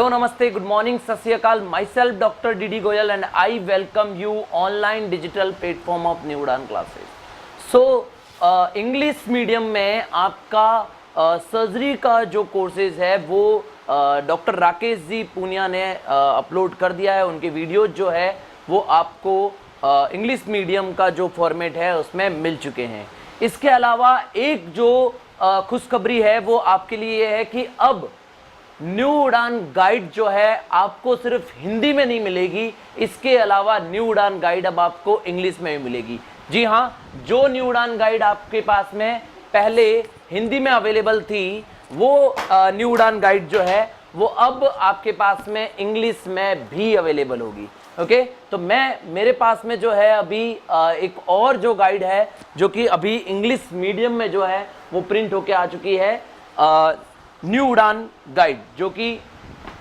Hello नमस्ते good morning सत श्री अकाल my self doctor D Goyal and I welcome you online digital platform of new उड़ान classes. So English medium में आपका surgery का जो कोर्सेज है वो डॉक्टर राकेश जी पूनिया ने अपलोड कर दिया है। उनके वीडियोज जो है वो आपको इंग्लिश मीडियम का जो फॉर्मेट है उसमें मिल चुके हैं। इसके अलावा एक जो खुशखबरी है वो आपके लिए है कि अब न्यू उड़ान गाइड जो है आपको सिर्फ हिंदी में नहीं मिलेगी, इसके अलावा न्यू उड़ान गाइड अब आपको इंग्लिश में भी मिलेगी। जी हाँ, जो न्यू उड़ान गाइड आपके पास में पहले हिंदी में अवेलेबल थी वो न्यू उड़ान गाइड जो है वो अब आपके पास में इंग्लिश में भी अवेलेबल होगी। ओके, तो मेरे पास में जो है अभी एक और जो गाइड है जो कि अभी इंग्लिश मीडियम में जो है वो प्रिंट होके आ चुकी है, न्यू उड़ान गाइड, जो कि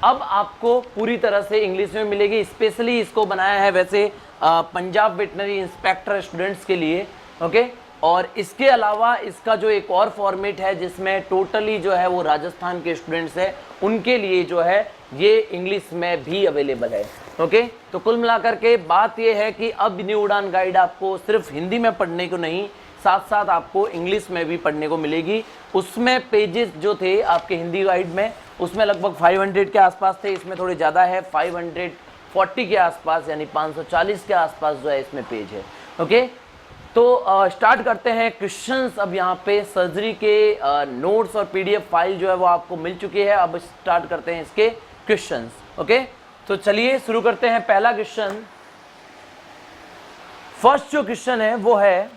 अब आपको पूरी तरह से इंग्लिश में मिलेगी। स्पेशली इसको बनाया है वैसे पंजाब वेटनरी इंस्पेक्टर स्टूडेंट्स के लिए। ओके, और इसके अलावा इसका जो एक और फॉर्मेट है जिसमें टोटली जो है वो राजस्थान के स्टूडेंट्स हैं उनके लिए जो है ये इंग्लिश में भी अवेलेबल है। ओके, तो कुल मिलाकर के बात ये है कि अब न्यू उड़ान गाइड आपको सिर्फ हिंदी में पढ़ने को नहीं, साथ साथ आपको इंग्लिश में भी पढ़ने को मिलेगी। उसमें पेजेस जो थे आपके हिंदी गाइड में उसमें लगभग 500 के आसपास थे, इसमें थोड़े ज़्यादा है, 540 के आसपास यानी 540 के आसपास जो है इसमें पेज है। ओके, तो स्टार्ट करते हैं क्वेश्चंस। अब यहाँ पे सर्जरी के नोट्स और पीडीएफ फाइल जो है वो आपको मिल चुकी है। अब स्टार्ट करते हैं इसके क्वेश्चंस। ओके, तो चलिए शुरू करते हैं। पहला क्वेश्चन, फर्स्ट जो क्वेश्चन है वो है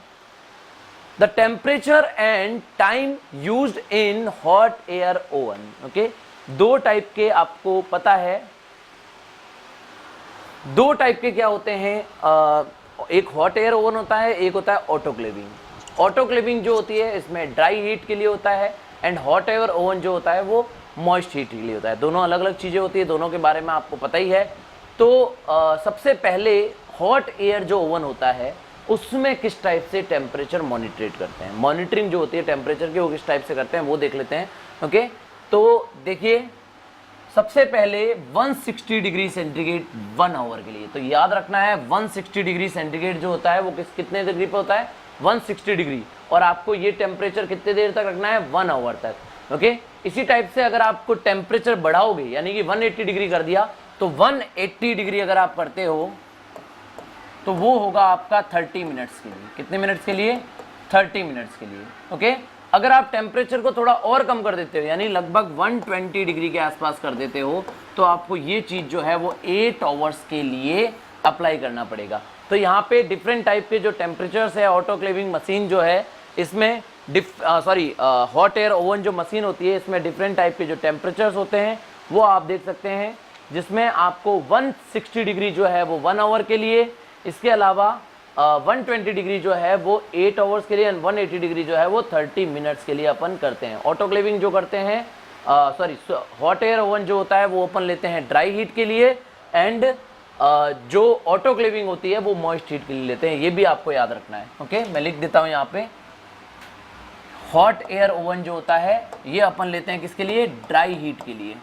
the temperature and time used in hot air oven. Okay, दो टाइप के आपको पता है, दो टाइप के क्या होते हैं, एक हॉट एयर ओवन होता है, एक होता है ऑटोक्लेविंग। ऑटोक्लेविंग जो होती है इसमें ड्राई हीट के लिए होता है एंड हॉट एयर ओवन जो होता है वो मॉइस्ट हीट के लिए होता है। दोनों अलग अलग चीज़ें होती है, दोनों के बारे में आपको पता ही है। तो सबसे पहले हॉट एयर जो ओवन होता है उसमें किस टाइप से टेम्परेचर मॉनिटरेट करते हैं, मॉनिटरिंग जो होती है टेम्परेचर की वो किस टाइप से करते हैं वो देख लेते हैं। ओके, तो देखिए सबसे पहले 160 डिग्री सेंटीग्रेड 1 आवर के लिए, तो याद रखना है 160 डिग्री सेंटीग्रेड जो होता है वो कितने डिग्री पे होता है, 160 डिग्री, और आपको ये टेम्परेचर कितने देर तक रखना है, 1 आवर तक। ओके, इसी टाइप से अगर आपको टेम्परेचर बढ़ाओगे यानी कि 180 डिग्री कर दिया तो 180 डिग्री अगर आप करते हो तो वो होगा आपका 30 मिनट्स के लिए। कितने मिनट्स के लिए, 30 मिनट्स के लिए। ओके, अगर आप टेम्परेचर को थोड़ा और कम कर देते हो यानी लगभग 120 डिग्री के आसपास कर देते हो तो आपको ये चीज़ जो है वो 8 आवर्स के लिए अप्लाई करना पड़ेगा। तो यहाँ पे डिफरेंट टाइप के जो टेम्परेचर्स है, ऑटोक्लेविंग मशीन जो है इसमें हॉट एयर ओवन जो मशीन होती है इसमें डिफरेंट टाइप के जो टेम्परेचर्स होते हैं वो आप देख सकते हैं, जिसमें आपको 160 डिग्री जो है वो 1 आवर के लिए, इसके अलावा 120 डिग्री जो है वो 8 आवर्स के लिए एंड 180 डिग्री जो है वो 30 मिनट्स के लिए अपन करते हैं। ऑटोक्लेविंग जो करते हैं हॉट एयर ओवन जो होता है वो अपन लेते हैं ड्राई हीट के लिए एंड जो ऑटोक्लेविंग होती है वो मॉइस्ट हीट के लिए लेते हैं। ये भी आपको याद रखना है। ओके, मैं लिख देता हूँ यहाँ पे, हॉट एयर ओवन जो होता है ये अपन लेते हैं किसके लिए, ड्राई हीट के लिए।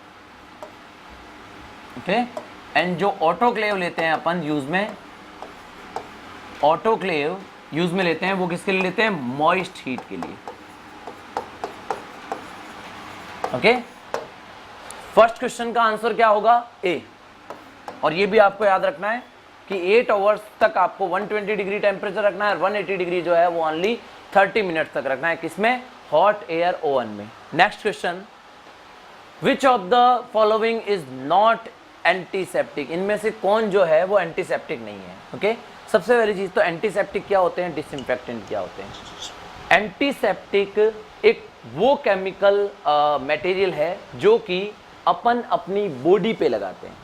ओके, एंड जो ऑटोक्लेव लेते हैं अपन यूज में, ऑटोक्लेव यूज में लेते हैं वो किसके लिए लेते हैं, मॉइस्ट हीट के लिए। ओके, फर्स्ट क्वेश्चन का आंसर क्या होगा, ए। और ये भी आपको याद रखना है कि 8 आवर्स तक आपको 120 डिग्री टेम्परेचर रखना है और 180 डिग्री जो है वो ओनली 30 मिनट्स तक रखना है। किसमें, हॉट एयर ओवन में। Next question, which of the following is not antiseptic, इनमें से कौन जो है वो एंटीसेप्टिक नहीं है। ओके, सबसे पहली चीज तो एंटीसेप्टिक क्या होते हैं, डिसइंफेक्टेंट क्या होते हैं। एंटीसेप्टिक एक वो केमिकल मटेरियल है जो कि अपन अपनी बॉडी पे लगाते हैं।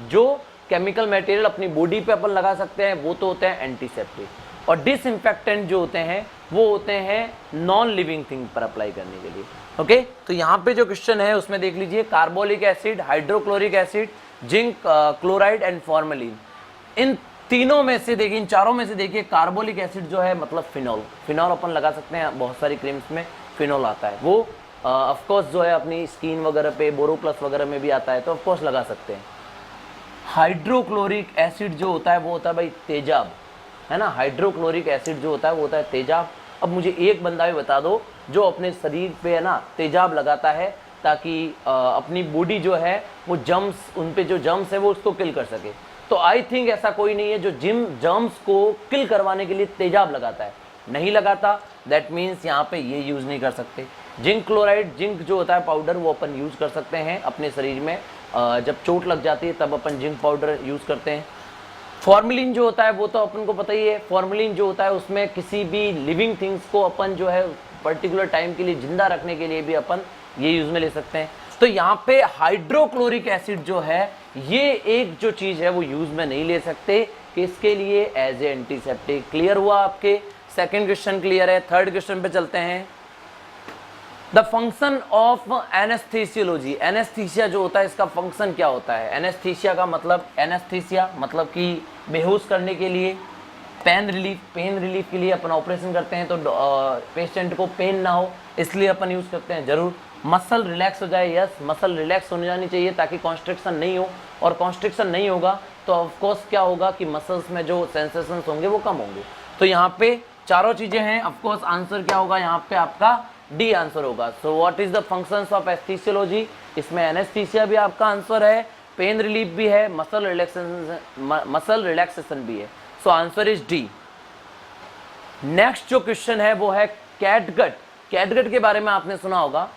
जो केमिकल मटेरियल अपनी बॉडी पे अपन लगा सकते हैं वो तो होते हैं एंटीसेप्टिक, और डिसइंफेक्टेंट जो होते हैं वो होते हैं नॉन लिविंग थिंग पर अप्लाई करने के लिए। ओके, तो यहाँ पे जो क्वेश्चन है उसमें देख लीजिए, carbolic acid, hydrochloric acid, zinc chloride and formalin, इन तीनों में से देखिए, इन चारों में से देखिए कार्बोलिक एसिड जो है मतलब फिनॉल, फिनॉल अपन लगा सकते हैं, बहुत सारी क्रीम्स में फिनॉल आता है, वो ऑफ कोर्स जो है अपनी स्किन वगैरह पे, बोरोप्लस वगैरह में भी आता है, तो ऑफ कोर्स लगा सकते हैं। हाइड्रोक्लोरिक एसिड जो होता है वो होता है भाई तेजाब, है ना। हाइड्रोक्लोरिक एसिड जो होता है वो होता है तेजाब। अब मुझे एक बंदा भी बता दो जो अपने शरीर पे है ना तेजाब लगाता है ताकि अपनी बॉडी जो है वो जर्म्स, उन पे जो जर्म्स है वो उसको किल कर सके। तो आई थिंक ऐसा कोई नहीं है जो जर्म्स को किल करवाने के लिए तेजाब लगाता है, नहीं लगाता। दैट मीन्स यहाँ पे ये यूज़ नहीं कर सकते। जिंक क्लोराइड, जिंक जो होता है पाउडर, वो अपन यूज़ कर सकते हैं अपने शरीर में। जब चोट लग जाती है तब अपन जिंक पाउडर यूज़ करते हैं। फॉर्मेलिन जो होता है वो तो अपन को पता ही है। फॉर्मेलिन जो होता है उसमें किसी भी लिविंग थिंग्स को अपन जो है पर्टिकुलर टाइम के लिए जिंदा रखने के लिए भी अपन ये यूज़ में ले सकते हैं। तो यहाँ पे हाइड्रोक्लोरिक एसिड जो है ये एक जो चीज़ है वो यूज़ में नहीं ले सकते कि इसके लिए एज ए एंटीसेप्टिक। क्लियर हुआ आपके? सेकेंड क्वेश्चन क्लियर है। थर्ड क्वेश्चन पे चलते हैं। The function of anaesthesiology, anaesthesia जो होता है इसका फंक्शन क्या होता है? एनेस्थीसिया का मतलब, एनेस्थीसिया मतलब कि बेहोश करने के लिए, पेन रिलीफ के लिए अपन ऑपरेशन करते हैं तो पेशेंट को पेन ना हो इसलिए अपन यूज़ करते हैं। जरूर मसल रिलैक्स हो जाए, यस मसल रिलैक्स होने जानी चाहिए ताकि कॉन्स्ट्रिक्शन नहीं हो, और कॉन्स्ट्रिक्शन नहीं होगा तो ऑफकोर्स क्या होगा कि मसल्स में जो सेंसेशंस होंगे वो कम होंगे। तो यहाँ पे चारों चीज़ें हैं। ऑफकोर्स आंसर क्या होगा यहाँ पे? आपका डी आंसर होगा। So what is the functions of anaesthesiology? इसमें एनेस्थीसिया भी आपका आंसर है, पेन रिलीफ भी है, मसल रिलैक्सेशन भी है। सो आंसर इज डी। नेक्स्ट जो क्वेश्चन है वो है कैटगट। कैटगट के बारे में आपने सुना होगा,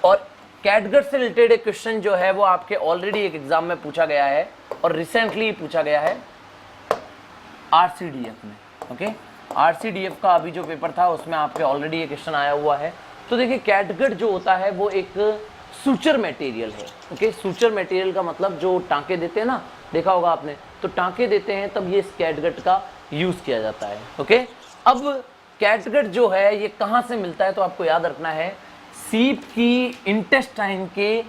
और कैटगट से रिलेटेड एक क्वेश्चन जो है वो आपके ऑलरेडी एक एग्जाम में पूछा गया है और रिसेंटली पूछा गया है आरसीडीएफ में। ओके, आरसीडीएफ का अभी जो पेपर था उसमें आपके ऑलरेडी ये क्वेश्चन आया हुआ है। तो देखिए कैटगट जो होता है वो एक सूचर मटेरियल है। ओके, सूचर मटेरियल का मतलब जो टांके देते हैं ना, देखा होगा आपने, तो टांके देते हैं तब ये इस कैटगट का यूज़ किया जाता है। ओके, अब कैटगट जो है ये कहाँ से मिलता है? तो आपको याद रखना है सीप की इंटेस्टाइन के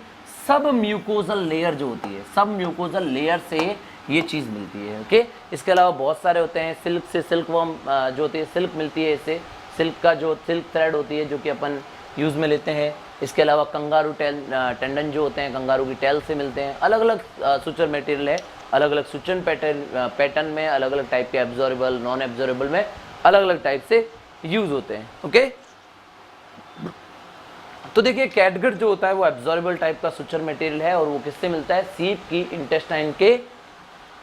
सब म्यूकोजल लेयर जो होती है, सब म्यूकोजल लेयर से ये चीज़ मिलती है। ओके, इसके अलावा बहुत सारे होते हैं। सिल्क से, सिल्क वर्म जो होती है सिल्क मिलती है इससे, सिल्क का जो सिल्क थ्रेड होती है जो कि अपन यूज़ में लेते हैं। इसके अलावा कंगारू टेंडन जो होते हैं कंगारू की टेल से मिलते हैं। अलग अलग सुचर मटेरियल है, अलग अलग सुचन पैटर्न में अलग अलग टाइप के एब्जॉर्बेबल, नॉन एब्जॉर्बेबल में अलग अलग टाइप से यूज़ होते हैं। ओके, तो देखिए कैटगट जो होता है वो एब्जॉर्बेबल टाइप का सुचर मटेरियल है और वो किससे मिलता है? सीप की इंटेस्टाइन के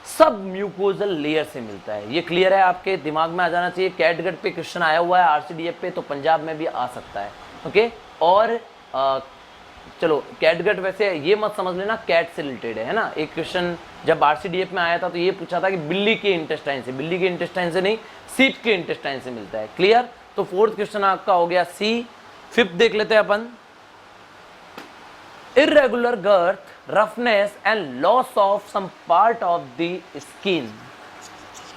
सब म्यूकोजल लेयर से मिलता है। ये क्लियर है, आपके दिमाग में आ जाना चाहिए। कैटगट पे क्वेश्चन आया हुआ है आरसीडीएफ पे, तो पंजाब में भी आ सकता है। ओके, और चलो कैटगट वैसे ये मत समझ लेना कैट से रिलेटेड है ना। एक क्वेश्चन जब आरसीडीएफ में आया था तो ये पूछा था कि बिल्ली के इंटेस्टाइन से, बिल्ली के इंटेस्टाइन से नहीं, सीप के इंटेस्टाइन से मिलता है। क्लियर? तो फोर्थ क्वेश्चन आपका हो गया सी। फिफ्थ देख लेते हैं अपन। irregular girth, roughness and loss of some part of the skin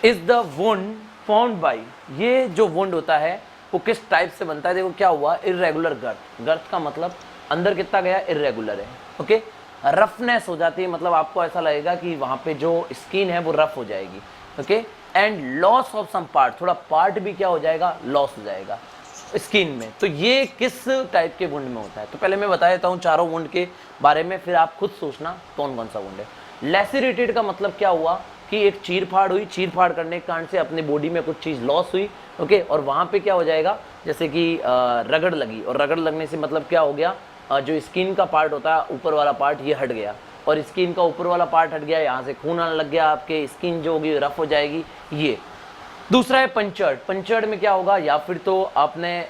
is the wound formed by। ये जो wound होता है वो किस टाइप से बनता है? देखो क्या हुआ, irregular girth, girth का मतलब अंदर कितना गया, irregular है। ओके, रफनेस हो जाती है, मतलब आपको ऐसा लगेगा कि वहाँ पे जो स्किन है वो रफ हो जाएगी। Okay, and loss of some part, थोड़ा पार्ट भी क्या हो जाएगा, लॉस हो जाएगा स्किन में। तो ये किस टाइप के वुंड में होता है? तो पहले मैं बता देता हूँ चारों वुंड के बारे में, फिर आप खुद सोचना कौन कौन सा वुंड है। लेसिरेटेड का मतलब क्या हुआ कि एक चीर फाड़ हुई, चीर फाड़ करने के कारण से अपनी बॉडी में कुछ चीज़ लॉस हुई। ओके, और वहाँ पे क्या हो जाएगा, जैसे कि रगड़ लगी, और रगड़ लगने से मतलब क्या हो गया, जो स्किन का पार्ट होता है ऊपर वाला पार्ट ये हट गया, और स्किन का ऊपर वाला पार्ट हट गया, यहाँ से खून आने लग गया, आपके स्किन जो होगी रफ हो जाएगी। ये दूसरा है पंचर्ड। पंचर्ड में क्या होगा, या फिर तो आपने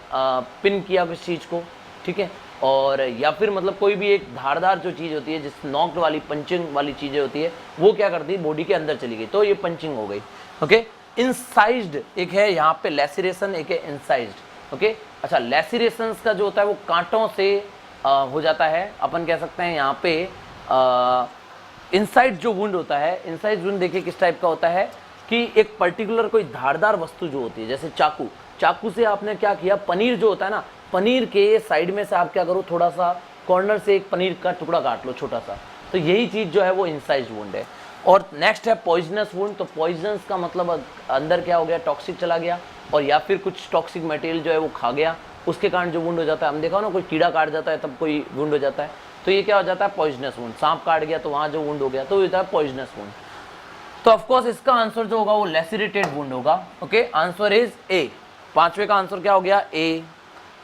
पिन किया किस चीज़ को, ठीक है, और या फिर मतलब कोई भी एक धारदार जो चीज़ होती है, जिस नॉक्ड वाली पंचिंग वाली चीज़ें होती है, वो क्या करती है, बॉडी के अंदर चली गई, तो ये पंचिंग हो गई। ओके, इंसाइज्ड एक है यहाँ पे लेसिरेशन, एक है इंसाइज्ड। ओके, अच्छा लेसिरेशंस का जो होता है वो कांटों से हो जाता है, अपन कह सकते हैं यहाँ पे इनसाइड जो वुंड होता है, इनसाइड वुंड देखिए किस टाइप का होता है कि एक पर्टिकुलर कोई धारदार वस्तु जो होती है, जैसे चाकू, चाकू से आपने क्या किया, पनीर जो होता है ना, पनीर के साइड में से आप क्या करो, थोड़ा सा कॉर्नर से एक पनीर का टुकड़ा काट लो छोटा सा, तो यही चीज़ जो है वो इनसाइड वुंड है। और नेक्स्ट है पॉइजनस वुंड। तो पॉइजनस का मतलब अंदर क्या हो गया, टॉक्सिक चला गया, और या फिर कुछ टॉक्सिक मटेरियल जो है वो खा गया, उसके कारण जो वुंड हो जाता है, हम देखा ना कोई कीड़ा काट जाता है तब कोई वुंड हो जाता है, तो ये क्या हो जाता है पॉइजनस वुंड। सांप काट गया तो वहाँ जो वुंड हो गया तो ये होता है पॉइजनस वुंड। तो ऑफकोर्स इसका आंसर जो होगा वो लेसिरेटेड वुंड होगा। Okay, answer is a. पांचवे का आंसर क्या हो गया? ए।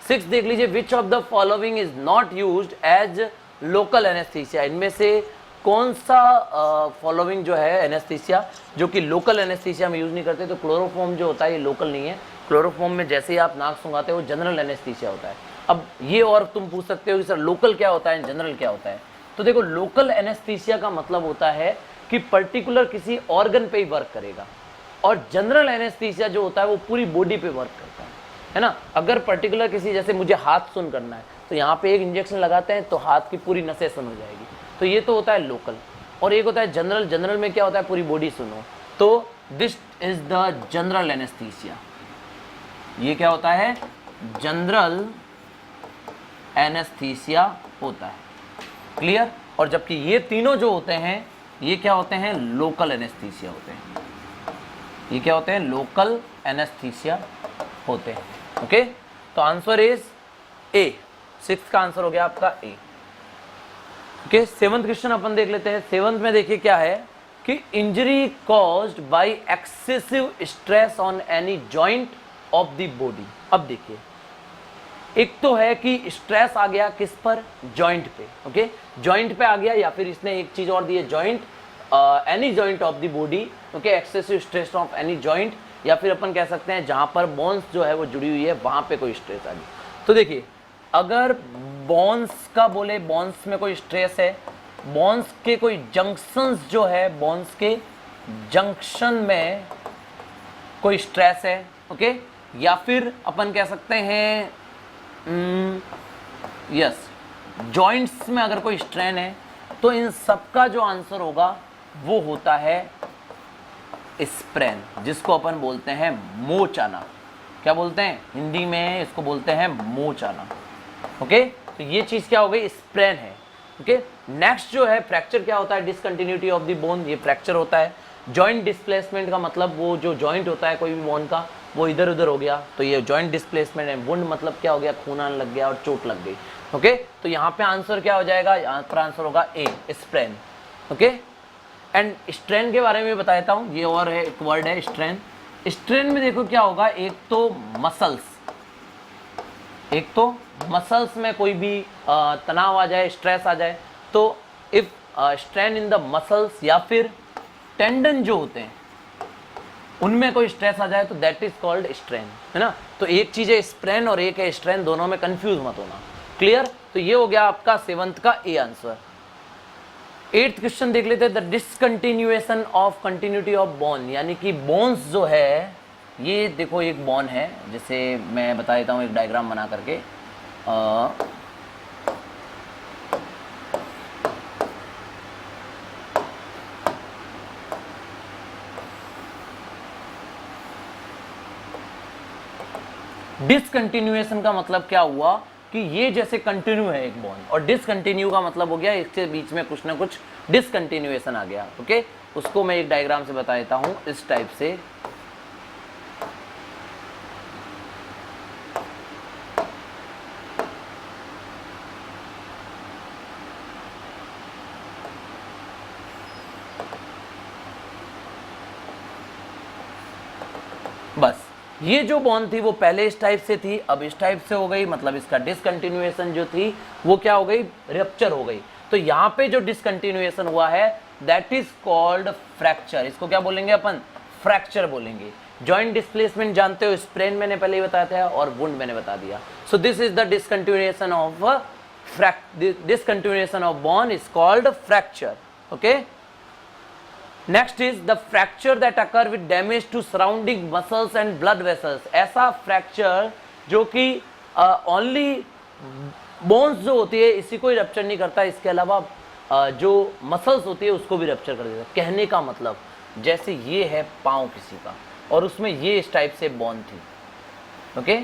6 देख लीजिए, which of the following is not used as local anaesthesia. इनमें से कौन सा फॉलोइंग जो है एनेस्थीसिया जो कि लोकल एनेस्थीसिया में यूज नहीं करते? तो क्लोरोफॉर्म जो होता है ये लोकल नहीं है। क्लोरोफॉर्म में जैसे ही आप नाक सूंघाते हो वो जनरल एनेस्थीसिया होता है। अब ये और तुम पूछ सकते हो कि सर लोकल क्या होता है, जनरल क्या होता है? तो देखो, लोकल एनेस्थीसिया का मतलब होता है कि पर्टिकुलर किसी ऑर्गन पे ही वर्क करेगा, और जनरल एनेस्थीसिया जो होता है वो पूरी बॉडी पे वर्क करता है ना। अगर पर्टिकुलर किसी, जैसे मुझे हाथ सुन करना है तो यहाँ पे एक इंजेक्शन लगाते हैं तो हाथ की पूरी नसें सुन हो जाएगी, तो ये तो होता है लोकल। और एक होता है जनरल। जनरल में क्या होता है? पूरी बॉडी सुनो। तो this is the general anaesthesia. ये क्या होता है? जनरल एनेस्थीसिया होता है। क्लियर? और जबकि ये तीनों जो होते हैं ये क्या होते हैं? लोकल एनेस्थीसिया होते हैं। ये क्या होते हैं? लोकल एनेस्थीसिया होते हैं। ओके, तो आंसर इज ए। 6 का आंसर हो गया आपका ए। ओके, 7th क्वेश्चन अपन देख लेते हैं। 7th में देखिए क्या है कि injury caused by excessive stress on any joint of the body. अब देखिए, एक तो है कि स्ट्रेस आ गया किस पर? जॉइंट पे। ओके, जॉइंट पे आ गया, या फिर इसने एक चीज और दी है, joint, any joint of the body. Okay, excessive stress of any joint, या फिर अपन कह सकते हैं जहां पर बोन्स जो है वो जुड़ी हुई है वहां पे कोई स्ट्रेस आ गई। तो देखिए, अगर बोन्स का बोले, बोन्स में कोई स्ट्रेस है, बोन्स के कोई जंक्शंस जो है, बोन्स के जंक्शन में कोई स्ट्रेस है। ओके, या फिर अपन कह सकते हैं यस, जॉइंट्स में अगर कोई स्ट्रेन है, तो इन सब का जो आंसर होगा वो होता है स्प्रेन, जिसको अपन बोलते हैं मोच आना। क्या बोलते हैं हिंदी में? इसको बोलते हैं मोच आना। ओके, तो ये चीज क्या हो गई? स्प्रेन है। ओके, नेक्स्ट जो है फ्रैक्चर क्या होता है? डिसकंटिन्यूटी ऑफ द बोन, ये फ्रैक्चर होता है। जॉइंट डिस्प्लेसमेंट का मतलब वो जो जॉइंट होता है कोई भी बोन का वो इधर उधर हो गया, तो ये जॉइंट डिस्प्लेसमेंट है। वुंड मतलब क्या हो गया? खून आने लग गया और चोट लग गई। ओके, तो यहाँ पे आंसर क्या हो जाएगा? यहाँ पर आंसर होगा ए, स्प्रेन। ओके, एंड स्ट्रेन के बारे में बता देता हूँ, ये और है एक वर्ड है स्ट्रेन। स्ट्रेन में देखो क्या होगा, एक तो मसल्स में कोई भी तनाव आ जाए, स्ट्रेस आ जाए, तो if strain in the muscles या फिर टेंडन जो होते हैं उनमें कोई स्ट्रेस आ जाए तो दैट इज कॉल्ड स्ट्रेन, है ना। तो एक चीज है स्प्रेन और एक है स्ट्रेन, दोनों में कंफ्यूज मत होना। क्लियर? तो ये हो गया आपका 7th का ए आंसर। 8th क्वेश्चन देख लेते हैं। The discontinuation of continuity of bone, यानी कि बोन्स जो है, ये देखो एक बोन है, जैसे मैं बता देता हूँ एक डायग्राम बना करके। डिसकंटिन्यूएशन का मतलब क्या हुआ कि ये जैसे कंटिन्यू है एक बोन, और डिसकंटिन्यू का मतलब हो गया इसके बीच में कुछ ना कुछ डिसकंटिन्यूएशन आ गया। ओके, उसको मैं एक डायग्राम से बता देता हूं इस टाइप से। बस ये जो बॉन्ड थी वो पहले इस टाइप से थी, अब इस टाइप से हो गई, मतलब इसका डिसकंटिन्यूएशन जो थी वो क्या हो गई? रप्चर हो गई। तो यहाँ पे जो डिसकंटिन्यूएशन हुआ है दैट इज कॉल्ड फ्रैक्चर। इसको क्या बोलेंगे अपन? फ्रैक्चर बोलेंगे। जॉइंट डिस्प्लेसमेंट जानते हो, स्प्रेन मैंने पहले ही बताया था और वुंड मैंने बता दिया। So this is the discontinuation of bone is called fracture. Okay, next is the fracture that occur with damage to surrounding muscles and blood vessels. ऐसा फ्रैक्चर जो कि ओनली बोन्स जो होती है इसी को ही रप्चर नहीं करता, इसके अलावा जो मसल्स होती है उसको भी रप्चर कर देता है। कहने का मतलब जैसे ये है पाँव किसी का और उसमें ये इस टाइप से बोन थी। ओके,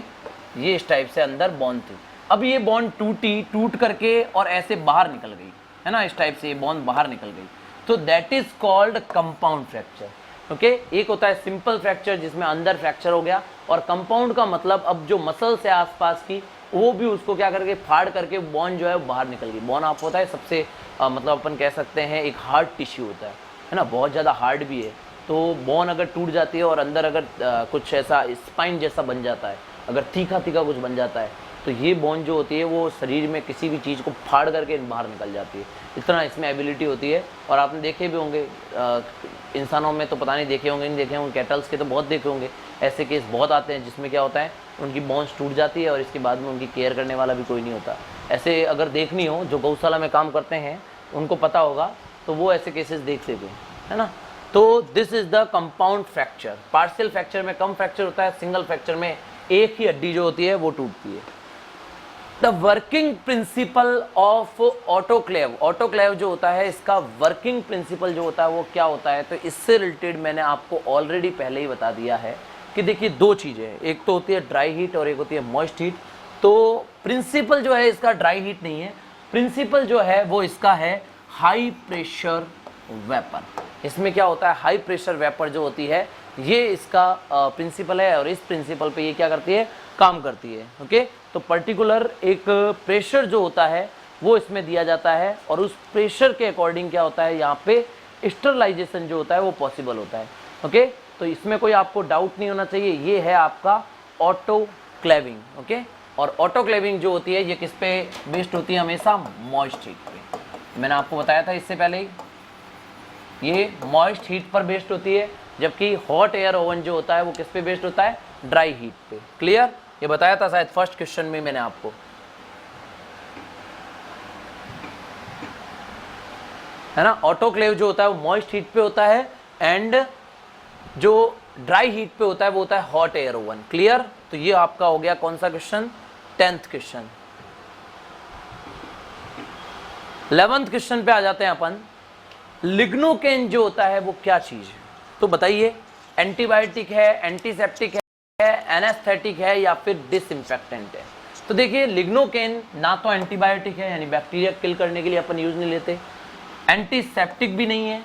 ये इस टाइप से अंदर बोन थी। अब ये बोन टूट करके और ऐसे बाहर निकल गई, है ना, इस टाइप से ये बोन बाहर निकल गई, तो that is called compound fracture. Okay एक होता है सिंपल फ्रैक्चर जिसमें अंदर फ्रैक्चर हो गया, और कंपाउंड का मतलब अब जो मसल से आसपास की वो भी उसको क्या करके फाड़ करके बोन जो है वो बाहर निकल गई। बोन आप होता है सबसे मतलब अपन कह सकते हैं एक हार्ड टिश्यू होता है ना, बहुत ज़्यादा हार्ड भी है। तो बोन अगर टूट जाती है और अंदर अगर कुछ ऐसा स्पाइन जैसा बन जाता है, अगर तीखा तीखा कुछ बन जाता है, तो ये बोन जो होती है वो शरीर में किसी भी चीज़ को फाड़ करके बाहर निकल जाती है। इतना इसमें एबिलिटी होती है। और आपने देखे भी होंगे इंसानों में तो पता नहीं देखे होंगे नहीं देखे होंगे, कैटल्स के तो बहुत देखे होंगे, ऐसे केस बहुत आते हैं जिसमें क्या होता है उनकी बोन्स टूट जाती है और इसके बाद में उनकी केयर करने वाला भी कोई नहीं होता। ऐसे अगर देखनी हो, जो गौशाला में काम करते हैं उनको पता होगा, तो वो ऐसे केसेस देख लेते हैं, है ना। तो this is the compound fracture. Partial fracture में कम फ्रैक्चर होता है, सिंगल फ्रैक्चर में एक ही हड्डी जो होती है वो टूटती है। The working principle of autoclave, autoclave जो होता है इसका वर्किंग प्रिंसिपल जो होता है वो क्या होता है, तो इससे रिलेटेड मैंने आपको ऑलरेडी पहले ही बता दिया है कि देखिए दो चीज़ें हैं, एक तो होती है ड्राई हीट और एक होती है मॉइस्ट हीट। तो प्रिंसिपल जो है इसका ड्राई हीट नहीं है, प्रिंसिपल जो है वो इसका है हाई प्रेशर वेपर। इसमें क्या होता है, हाई प्रेशर वेपर जो होती है ये इसका प्रिंसिपल है, और इस प्रिंसिपल पे ये क्या करती है, काम करती है। ओके तो पर्टिकुलर एक प्रेशर जो होता है वो इसमें दिया जाता है, और उस प्रेशर के अकॉर्डिंग क्या होता है यहाँ पे स्टरलाइजेशन जो होता है वो पॉसिबल होता है। ओके तो इसमें कोई आपको डाउट नहीं होना चाहिए, ये है आपका ऑटोक्लेविंग। ओके और ऑटोक्लेविंग जो होती है ये किस पे बेस्ड होती है, हमेशा मॉइस्ट हीट पे। मैंने आपको बताया था इससे पहले ही, ये मॉइस्ट हीट पर बेस्ड होती है, जबकि हॉट एयर ओवन जो होता है वो किस पे बेस्ड होता है, ड्राई हीट पे। क्लियर, ये बताया था शायद फर्स्ट क्वेश्चन में मैंने आपको, है ना। ऑटोक्लेव जो होता है वो मॉइस्ट हीट पे होता है, एंड जो ड्राई हीट पे होता है वो होता है हॉट एयर ओवन। क्लियर, तो ये आपका हो गया कौन सा question, 10th question. 11th question पे आ जाते हैं अपन। लिग्नोकेन जो होता है वो क्या चीज है, तो बताइए, एंटीबायोटिक है, एंटीसेप्टिक है, एनेस्थेटिक है, या फिर डिसइंफेक्टेंट है। तो देखिए लिग्नोकेन ना तो एंटीबायोटिक है यानी बैक्टीरिया किल करने के लिए अपन यूज नहीं लेते, एंटीसेप्टिक भी नहीं है,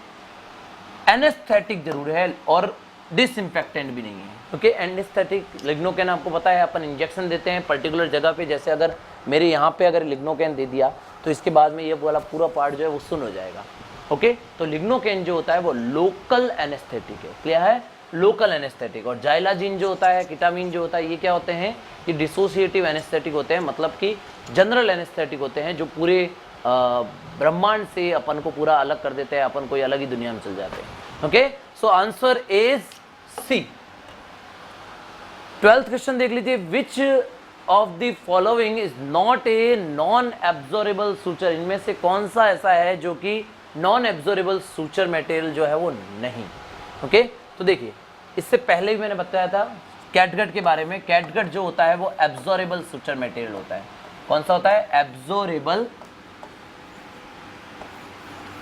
एनेस्थेटिक जरूर है, और डिसइंफेक्टेंट भी नहीं है। ओके एनेस्थेटिक लिग्नोकेन आपको पता है अपन इंजेक्शन देते हैं पर्टिकुलर जगह पे, जैसे अगर मेरे यहाँ पे अगर लिग्नोकेन दे दिया तो इसके बाद में ये वाला पूरा पार्ट जो है वो सुन हो जाएगा। ओके तो लिग्नोकेन जो होता है वो लोकल एनेस्थेटिक है। क्या है, लोकल एनेस्थेटिक। और जाइलाजीन जो होता है, केटामीन जो होता है, ये क्या होते हैं, ये डिसोसिएटिव एनेस्थेटिक होते हैं, मतलब कि जनरल एनेस्थेटिक होते हैं जो पूरे ब्रह्मांड से अपन को पूरा अलग कर देते हैं, अपन कोई अलग ही दुनिया में चल जाते हैं। Okay so answer is C. 12th question देख लीजिए, which of the following is not a non absorbable suture, इनमें से कौन सा ऐसा है जो कि नॉन एब्जॉर्बेबल सूचर मटेरियल जो है वो नहीं। ओके तो देखिए इससे पहले भी मैंने बताया था कैटगट के बारे में, कैटगट जो होता है वो एब्जॉर्बेबल सूचर मटेरियल होता है। कौन सा होता है,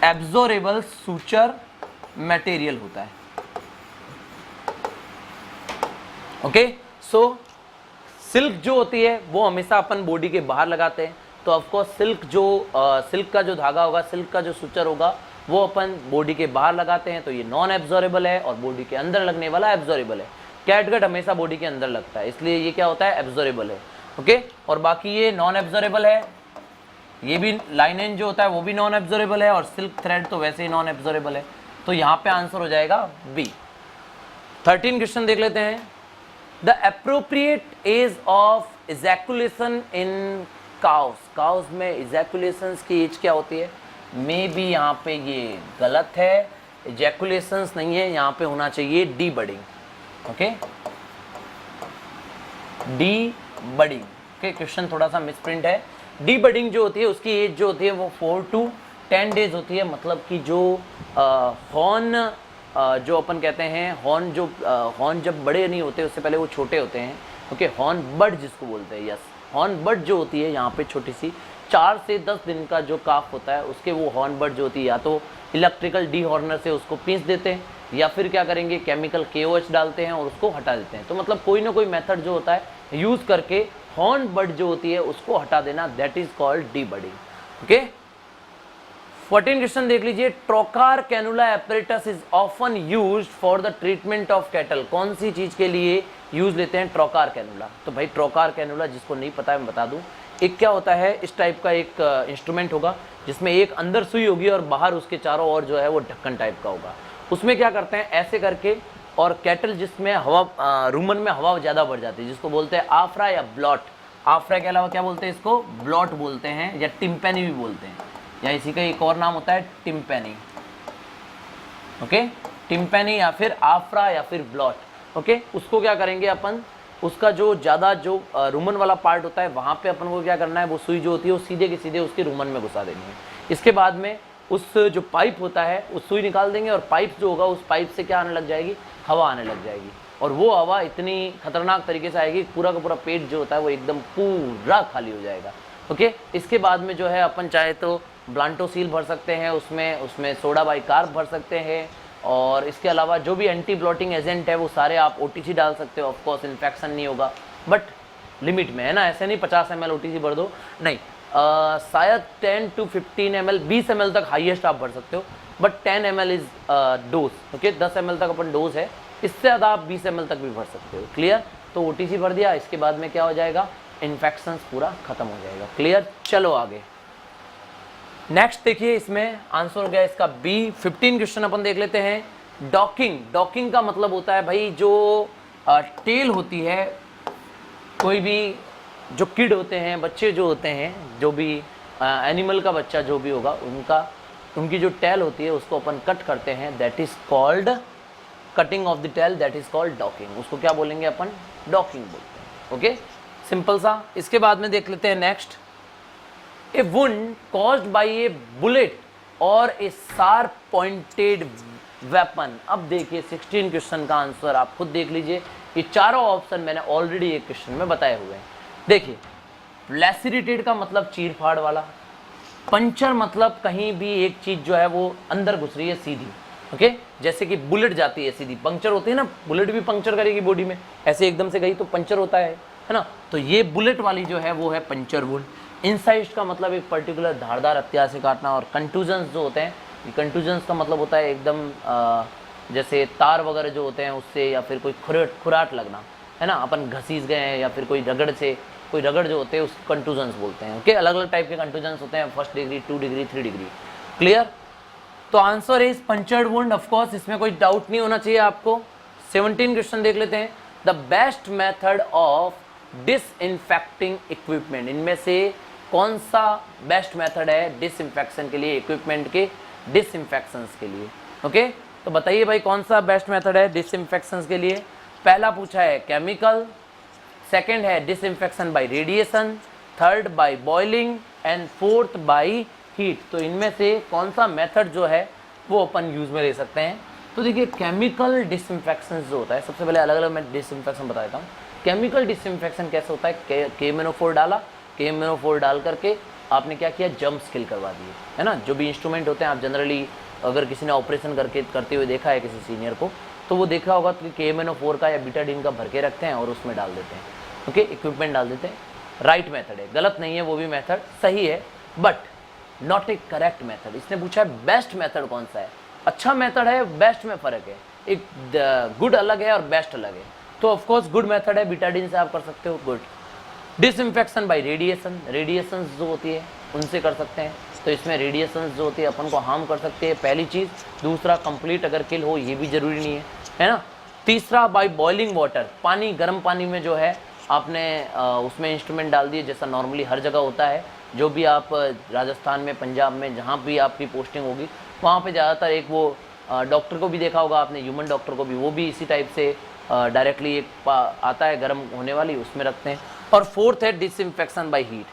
एब्जॉर्बेबल सूचर मटेरियल होता है। ओके सो सिल्क जो होती है वो हमेशा अपन बॉडी के बाहर लगाते हैं, तो ऑफकोर्स सिल्क का जो धागा होगा, सिल्क का जो सूचर होगा वो अपन बॉडी के बाहर लगाते हैं, तो ये नॉन एब्जॉर्बेबल है, और बॉडी के अंदर लगने वाला एब्जॉर्बेबल है। कैटगट हमेशा बॉडी के अंदर लगता है, इसलिए ये क्या होता है, एब्जॉर्बेबल है। ओके और बाकी ये नॉन एब्जॉर्बेबल है, ये भी लाइनेन जो होता है वो भी नॉन एब्जॉर्बेबल है, और सिल्क थ्रेड तो वैसे ही नॉन एब्जॉर्बेबल है, तो यहाँ पे आंसर हो जाएगा बी। 13 क्वेश्चन देख लेते हैं। The appropriate age of ejaculation in cows, cows में इजैकुलेशंस की एज क्या होती है, मे बी यहाँ पे ये गलत है, इजैकुलेशंस नहीं है, यहाँ पे होना चाहिए D budding. Okay D budding. Okay question थोड़ा सा मिसप्रिंट है। डी बडिंग जो होती है उसकी एज जो होती है वो 4 to 10 डेज होती है, मतलब कि जो हॉर्न जो अपन कहते हैं, हॉर्न जो हॉर्न जब बड़े नहीं होते उससे पहले वो छोटे होते हैं। ओके हॉर्न बड जिसको बोलते हैं, यस हॉर्न बड जो होती है यहाँ पे छोटी सी 4 से 10 दिन का जो काफ होता है उसके वो हॉर्न बड जो होती है या तो इलेक्ट्रिकल डी हॉर्नर से उसको पीस देते हैं, या फिर क्या करेंगे केमिकल KOH डालते हैं और उसको हटा देते हैं। तो मतलब कोई ना कोई मेथड जो होता है यूज़ करके हॉर्न बड जो होती है उसको हटा देना, that is called debudding. Okay 14 question देख लीजिए। Trocar cannula apparatus is often used for the treatment of cattle. कौन सी चीज के लिए यूज लेते हैं ट्रोकार कैनुला? तो भाई ट्रोकार कैनुला जिसको नहीं पता है मैं बता दूं, एक क्या होता है, इस टाइप का एक इंस्ट्रूमेंट होगा जिसमें एक अंदर सुई होगी और बाहर उसके चारों ओर जो है वो ढक्कन टाइप का होगा। उसमें क्या करते हैं ऐसे करके, और कैटल जिसमें हवा रूमन में हवा ज़्यादा बढ़ जाती है जिसको बोलते हैं आफ्रा या ब्लॉट। आफ्रा के अलावा क्या बोलते हैं इसको? ब्लॉट बोलते हैं या टिम्पैनी भी बोलते हैं, या इसी का एक और नाम होता है टिम्पैनी। ओके, टिम्पैनी या फिर आफ्रा या फिर ब्लॉट। ओके, उसको क्या करेंगे अपन, उसका जो ज़्यादा जो रूमन वाला पार्ट होता है वहाँ पे अपन को क्या करना है, वो सुई जो होती है वो सीधे के सीधे उसके रूमन में घुसा देनी है। इसके बाद में उस जो पाइप होता है उस सुई निकाल देंगे, और पाइप जो होगा उस पाइप से क्या आने लग जाएगी, हवा आने लग जाएगी। और वो हवा इतनी खतरनाक तरीके से आएगी, पूरा का पूरा पेट जो होता है वो एकदम पूरा खाली हो जाएगा। ओके, इसके बाद में जो है अपन चाहे तो ब्लांटोसील भर सकते हैं, उसमें सोडा बाइकार्ब भर सकते हैं, और इसके अलावा जो भी एंटी ब्लॉटिंग एजेंट है वो सारे आप ओटीसी डाल सकते हो। ऑफकोर्स इन्फेक्शन नहीं होगा बट लिमिट में, है ना, ऐसे नहीं 50 ml ओटीसी भर दो, नहीं। शायद 10 to 15 ml, 20 ml तक हाईएस्ट आप भर सकते हो, but 10 ml is dose. Okay, 10 ml तक अपन डोज है, इससे ज़्यादा आप 20 ml तक भी भर सकते हो। क्लियर? तो ओटीसी भर दिया, इसके बाद में क्या हो जाएगा, इन्फेक्शन पूरा खत्म हो जाएगा। क्लियर? चलो आगे नेक्स्ट देखिए, इसमें आंसर हो गया इसका बी। 15 क्वेश्चन अपन देख लेते हैं। डॉकिंग। डॉकिंग का मतलब होता है भाई जो टेल होती है, कोई भी जो किड होते हैं, बच्चे जो होते हैं, जो भी एनिमल का बच्चा जो भी होगा उनकी जो टेल होती है उसको अपन कट करते हैं, that is called cutting of the tail, that is called docking. उसको क्या बोलेंगे अपन? डॉकिंग बोलते हैं। ओके, सिंपल सा। इसके बाद में देख लेते हैं next. A wound caused by A bullet और ए शार्प पॉइंटेड वेपन। अब देखिए 16 क्वेश्चन का आंसर आप खुद देख लीजिए, ये चारों ऑप्शन मैंने ऑलरेडी एक क्वेश्चन में बताए हुए हैं। देखिए, लैसिरेटेड का मतलब चीर फाड़ वाला, पंचर मतलब कहीं भी एक चीज जो है वो अंदर घुस रही है सीधी। ओके, जैसे कि बुलेट जाती है सीधी, पंक्चर होती है ना, बुलेट भी पंक्चर करेगी बॉडी में, ऐसे एकदम से गई तो पंचर होता है ना। तो ये बुलेट वाली जो है वो है पंचर वुंड। इंसाइस्ट का मतलब एक पर्टिकुलर धारदार हथियार से काटना, और कंटूजन्स जो होते हैं, कंटूजन्स का मतलब होता है एकदम जैसे तार वगैरह जो होते हैं उससे, या फिर कोई खुराट लगना, है ना, अपन घसीस गए हैं, या फिर कोई रगड़ जो होते हैं उसको कंटूजन्स बोलते हैं। ओके, अलग अलग टाइप के कंटूजन्स होते हैं, 1st degree, 2 degree, 3 degree. Clear? तो answer is punctured wound. Of course इसमें कोई डाउट नहीं होना चाहिए आपको। 17 क्वेश्चन देख लेते हैं। The best method of disinfecting equipment, इनमें से कौन सा बेस्ट मेथड है डिसइंफेक्शन के लिए, इक्विपमेंट के डिसइंफेक्शंस के लिए? ओके, तो बताइए भाई कौन सा बेस्ट मेथड है डिसइंफेक्शंस के लिए? पहला पूछा है केमिकल, सेकंड है disinfection bye radiation, third by boiling, and fourth by heat. तो इनमें से कौन सा मेथड जो है वो अपन यूज में ले सकते हैं? तो देखिए, केमिकल डिसइंफेक्शन जो होता है, सबसे पहले अलग अलग मैं डिसइंफेक्शन बता देता हूँ। केमिकल डिसइंफेक्शन कैसे होता है? KMnO4 डाला, KMnO4 डाल करके आपने क्या किया, जम्स किल करवा दिए, है ना। जो भी इंस्ट्रूमेंट होते हैं, आप जनरली अगर किसी ने ऑपरेशन करते हुए देखा है किसी सीनियर को, तो वो देखा होगा कि KMnO4 का या बीटाडीन का भर के रखते हैं और उसमें डाल देते हैं। ओके, इक्विपमेंट डाल देते हैं। राइट मेथड है, गलत नहीं है, वो भी मेथड सही है, but not A correct method. इसने पूछा है बेस्ट मेथड कौन सा है। अच्छा मेथड है, बेस्ट में फ़र्क है, एक गुड अलग है और बेस्ट अलग है। तो ऑफकोर्स गुड मेथड है, बीटाडीन से आप कर सकते हो, good. Disinfection bye radiation, radiation जो होती है उनसे कर सकते हैं। तो इसमें रेडिएशन जो होती है अपन को हार्म कर सकते हैं, पहली चीज़। दूसरा, कंप्लीट अगर किल हो ये भी ज़रूरी नहीं है ना। तीसरा, बाय बॉइलिंग वाटर, पानी, गर्म पानी में जो है आपने उसमें इंस्ट्रूमेंट डाल दिए, जैसा नॉर्मली हर जगह होता है। जो भी आप राजस्थान में, पंजाब में, जहाँ भी आपकी पोस्टिंग होगी वहाँ पे ज़्यादातर एक वो डॉक्टर को भी देखा होगा आपने, ह्यूमन डॉक्टर को भी, वो भी इसी टाइप से डायरेक्टली एक आता है गर्म होने वाली, उसमें रखते हैं। और फोर्थ है डिसइंफेक्शन बाय हीट।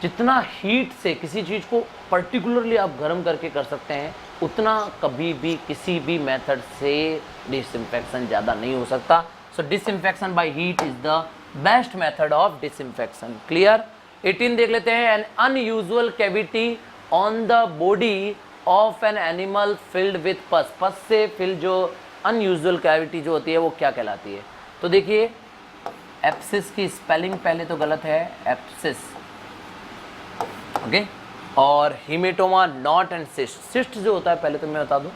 जितना हीट से किसी चीज़ को पर्टिकुलरली आप गर्म करके कर सकते हैं, उतना कभी भी किसी भी मेथड से डिसइंफेक्शन ज़्यादा नहीं हो सकता। So disinfection by heat is the best method of disinfection. Clear? 18 देख लेते हैं। An unusual cavity on the body of an animal filled with pus. Pus से फिल्ड जो अनयूजुअल कैविटी जो होती है वो क्या कहलाती है? तो देखिए, एप्सिस की स्पेलिंग पहले तो गलत है, एप्सिस, ओके, और haematoma not and cyst. Cyst जो होता है पहले तो मैं बता दूं,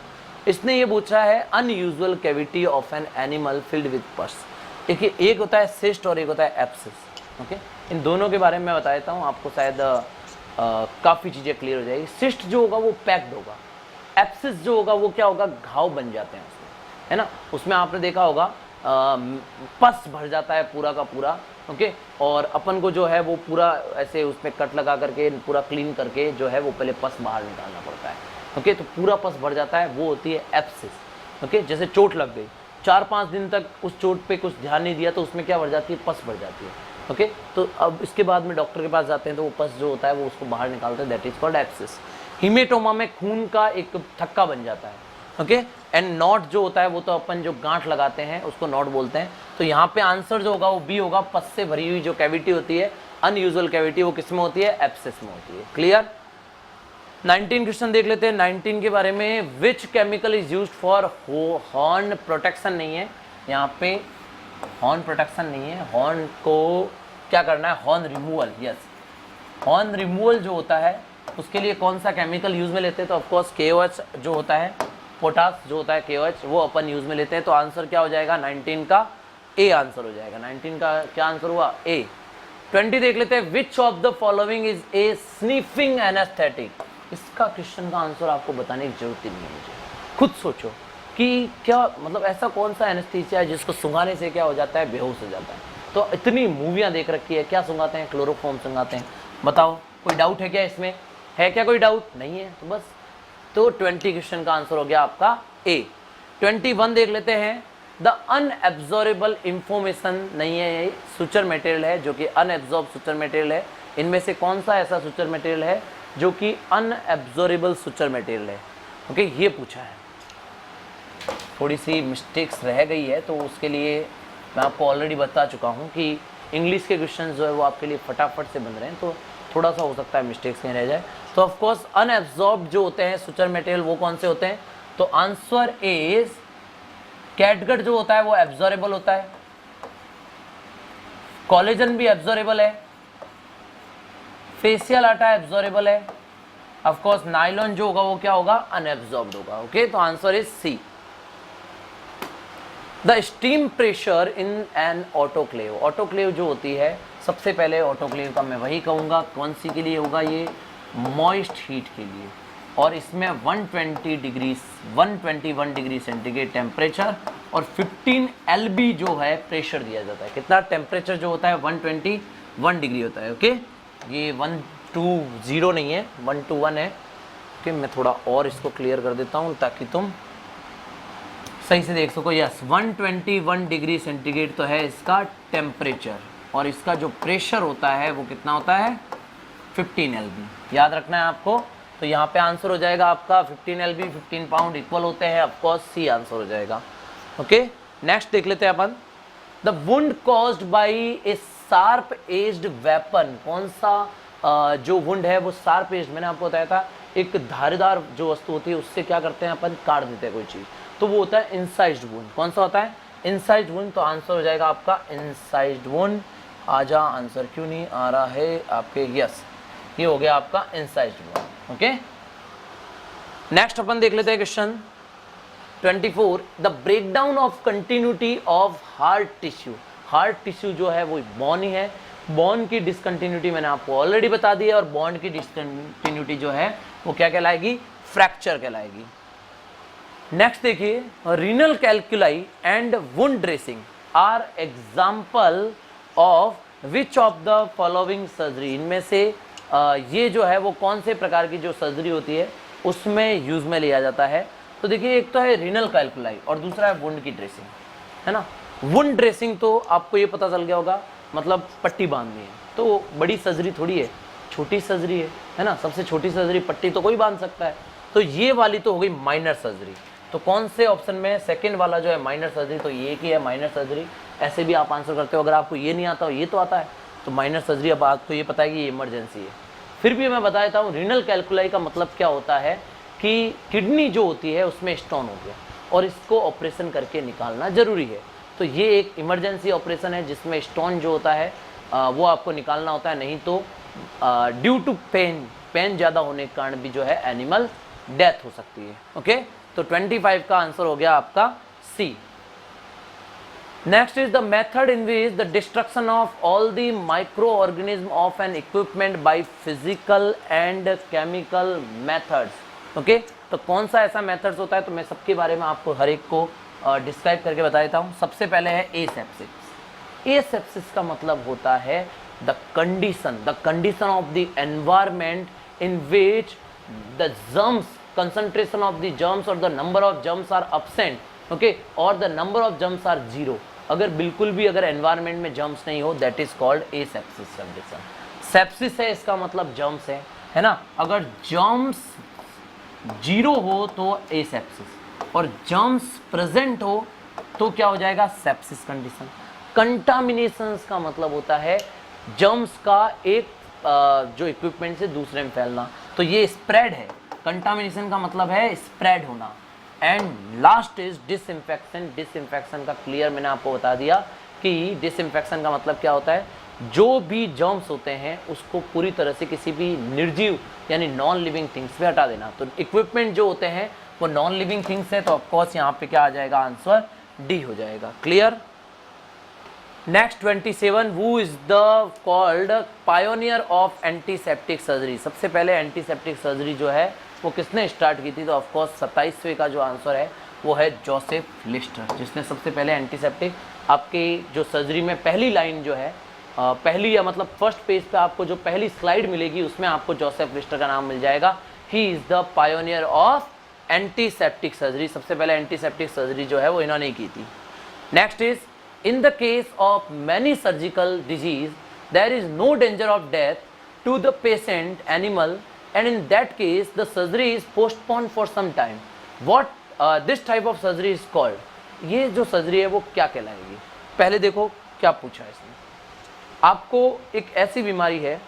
इसने ये पूछा है unusual cavity of an animal filled with पस। देखिए एक होता है सिस्ट और एक होता है एब्सिस। ओके, इन दोनों के बारे में मैं बता देता हूँ, आपको शायद काफ़ी चीज़ें क्लियर हो जाएगी। सिस्ट जो होगा वो पैक्ड होगा, एब्सिस जो होगा वो क्या होगा, घाव बन जाते हैं उसमें, है ना। उसमें आपने देखा होगा पस भर जाता है पूरा का पूरा। ओके, और अपन को जो है वो पूरा ऐसे उसमें कट लगा करके पूरा क्लीन करके जो है वो पहले पस बाहर निकालना पड़ता है। ओके, तो पूरा पस भर जाता है, वो होती है एब्सिस। ओके, जैसे चोट लग गई, 4-5 दिन तक उस चोट पे कुछ ध्यान नहीं दिया तो उसमें क्या भर जाती है, पस भर जाती है। ओके, तो अब इसके बाद में डॉक्टर के पास जाते हैं तो वो पस जो होता है वो उसको बाहर निकालते हैं, that is called abscess. Haematoma में खून का एक थक्का बन जाता है। ओके, एंड नॉट जो होता है वो तो अपन जो गांठ लगाते हैं उसको नॉट बोलते हैं। तो यहाँ पे आंसर जो होगा वो बी होगा, पस से भरी हुई जो कैविटी होती है अनयूजुअल कैविटी, वो किस में होती है, एब्सिस में होती है। क्लियर। 19 क्वेश्चन देख लेते हैं 19 के बारे में। Which chemical is used for horn protection, नहीं है यहाँ पे, हॉर्न प्रोटेक्शन नहीं है, हॉर्न को क्या करना है, horn removal. Yes, horn removal जो होता है उसके लिए कौन सा केमिकल यूज में लेते हैं, तो ऑफकोर्स KOH जो होता है, पोटास जो होता है KOH, वो अपन यूज में लेते हैं। तो आंसर क्या हो जाएगा 19 का, ए आंसर हो जाएगा। 19 का क्या आंसर हुआ, ए। 20 देख लेते हैं। Which of the following is a sniffing anaesthetic. इसका क्वेश्चन का आंसर आपको बताने की जरूरत ही नहीं है, मुझे खुद सोचो कि क्या मतलब ऐसा कौन सा एनेस्थीसिया है जिसको सुंघाने से क्या हो जाता है, बेहोश हो जाता है। तो इतनी मूवियाँ देख रखी है, क्या सुंघाते हैं, क्लोरोफॉर्म सुंघाते हैं। बताओ कोई डाउट है क्या इसमें, है क्या कोई डाउट, नहीं है तो बस। तो 20 क्वेश्चन का आंसर हो गया आपका ए। 21 देख लेते हैं। द अनएब्जॉर्बेबल इंफॉर्मेशन, नहीं है ये सुचर मटेरियल है जो कि अनएब्जॉर्ब सुचर मटेरियल है। इनमें से कौन सा ऐसा सुचर मटेरियल है जो कि अनएब्जॉर्बेबल सुचर मटेरियल है। ओके, ये पूछा है, थोड़ी सी मिस्टेक्स रह गई है तो उसके लिए मैं आपको ऑलरेडी बता चुका हूँ कि इंग्लिश के क्वेश्चन जो है वो आपके लिए फटाफट से बन रहे हैं, तो थोड़ा सा हो सकता है मिस्टेक्स कहीं रह जाए। तो ऑफकोर्स अनएब्जॉर्ब जो होते हैं सुचर मटेरियल वो कौन से होते हैं, तो आंसर इज कैटगट जो होता है वो एब्जॉर्बेबल होता है, कोलेजन भी एब्जॉर्बेबल है, फेशियल आटा एब्जॉर्बेबल है, ऑफकोर्स नायलॉन जो होगा वो क्या होगा, अनएब्जॉर्ब्ड होगा। ओके, तो answer is C. The steam pressure in an autoclave, autoclave जो होती है, सबसे पहले ऑटोक्लेव का मैं वही कहूँगा, कौन सी के लिए होगा ये, मॉइस्ट हीट के लिए। और इसमें 121 डिग्री सेंटीग्रेड टेम्परेचर और 15 LB जो है प्रेशर दिया जाता है। कितना टेम्परेचर जो होता है 121 डिग्री होता है। ओके, ये 120 नहीं है, 121 है। ओके, मैं थोड़ा और इसको क्लियर कर देता हूँ ताकि तुम सही से देख सको। यस, 121 डिग्री सेंटीग्रेड तो है इसका टेम्परेचर, और इसका जो प्रेशर होता है वो कितना होता है, 15 LB। याद रखना है आपको। तो यहाँ पे आंसर हो जाएगा आपका 15 LB, 15 पाउंड इक्वल होते हैं, ऑफकोर्स सी आंसर हो जाएगा। ओके, नेक्स्ट देख लेते हैं अपन। The wound caused by a sharp edged weapon, कौन सा जो वुंड है वो शार्प एज्ड, मैंने आपको बताया था एक धारीदार जो वस्तु होती है उससे क्या करते हैं अपन, काट देते हैं कोई चीज़, तो वो होता है इंसाइज्ड वुंड। कौन सा होता है, इंसाइज्ड वुंड। तो आंसर हो जाएगा आपका इंसाइज्ड वुंड। आजा, आंसर क्यों नहीं आ रहा है आपके, यस ये हो गया आपका इंसाइज्ड वुंड। ओके, नेक्स्ट अपन देख लेते हैं question 24। The breakdown of continuity of heart tissue, heart tissue जो है वो बोन ही है, बोन की डिसकंटिन्यूटी मैंने आपको ऑलरेडी बता दी है, और बोन की डिसकंटिन्यूटी जो है वो क्या कहलाएगी, फ्रैक्चर कहलाएगी। नेक्स्ट देखिए, renal calculi and wound dressing are example of which of the following surgery, इनमें से ये जो है वो कौन से प्रकार की जो सर्जरी होती है उसमें यूज में लिया जाता है। तो देखिए, एक तो है रीनल कैल्कुलाई और दूसरा है वुंड की ड्रेसिंग, है ना। वुंड ड्रेसिंग तो आपको ये पता चल गया होगा, मतलब पट्टी बांधनी है, तो बड़ी सर्जरी थोड़ी है, छोटी सर्जरी है ना। सबसे छोटी सर्जरी पट्टी तो कोई बांध सकता है, तो ये वाली तो हो गई माइनर सर्जरी। तो कौन से ऑप्शन में सेकंड वाला जो है माइनर सर्जरी, तो ये की है माइनर सर्जरी। ऐसे भी आप आंसर करते हो, अगर आपको ये नहीं आता हो ये तो आता है, तो माइनर सर्जरी। अब आपको ये पता है कि ये इमरजेंसी है। फिर भी मैं बता देता हूँ, रीनल कैल्कुलाई का मतलब क्या होता है कि किडनी जो होती है उसमें स्टोन हो गया और इसको ऑपरेशन करके निकालना जरूरी है। तो ये एक इमरजेंसी ऑपरेशन है जिसमें स्टोन जो होता है वो आपको निकालना होता है, नहीं तो ड्यू टू पेन पेन ज़्यादा होने के कारण भी जो है एनिमल डेथ हो सकती है। ओके, तो 25 का आंसर हो गया आपका C. Next is the method in which the destruction of all the microorganism of an equipment by physical and chemical methods. Okay, तो कौन सा ऐसा मेथड्स होता है, तो मैं सबके बारे में आपको हर एक को डिस्क्राइब करके बता देता हूँ। सबसे पहले है एसेप्सिस। एसेप्सिस का मतलब होता है the condition of the environment in which the germs, concentration of the germs or the number of germs are absent, okay, or the number of germs are zero। अगर बिल्कुल भी अगर एनवायरमेंट में germs नहीं हो, that is called asepsis condition. Sepsis है, इसका मतलब जर्म्स है ना। अगर जर्म्स जीरो हो तो एसेप्सिस, और जर्म्स प्रेजेंट हो तो क्या हो जाएगा, सेप्सिस कंडीशन। कंटामिनेशन का मतलब होता है जर्म्स का एक जो इक्विपमेंट से दूसरे में फैलना, तो ये स्प्रेड है। कंटामिनेशन का मतलब है स्प्रेड होना। And last is disinfection. Disinfection का क्लियर मैंने आपको बता दिया कि डिसइंफेक्शन का मतलब क्या होता है, जो भी जर्म्स होते हैं उसको पूरी तरह से किसी भी निर्जीव यानी नॉन लिविंग थिंग्स पे हटा देना। तो इक्विपमेंट जो होते हैं वो नॉन लिविंग थिंग्स है, तो ऑफकोर्स यहाँ पे क्या आ जाएगा, आंसर डी हो जाएगा। Clear. Next 27, who is the called pioneer of antiseptic surgery. सबसे पहले एंटीसेप्टिक सर्जरी जो है वो किसने स्टार्ट की थी, तो ऑफकोर्स 27वें का जो आंसर है वो है जोसेफ लिस्टर, जिसने सबसे पहले एंटीसेप्टिक आपकी जो सर्जरी में पहली लाइन जो है पहली या मतलब फर्स्ट पेज पे आपको जो पहली स्लाइड मिलेगी उसमें आपको जोसेफ लिस्टर का नाम मिल जाएगा। He is the pioneer of antiseptic surgery. सबसे पहले एंटीसेप्टिक सर्जरी जो है वो इन्होंने की थी। Next is in the case of many surgical disease there is no danger of death to the patient animal, and in that case the surgery is postponed for some time. What this type of surgery is called? ये जो surgery है वो क्या कहलाएगी। पहले देखो क्या पूछा है इसने, आपको एक ऐसी बीमारी है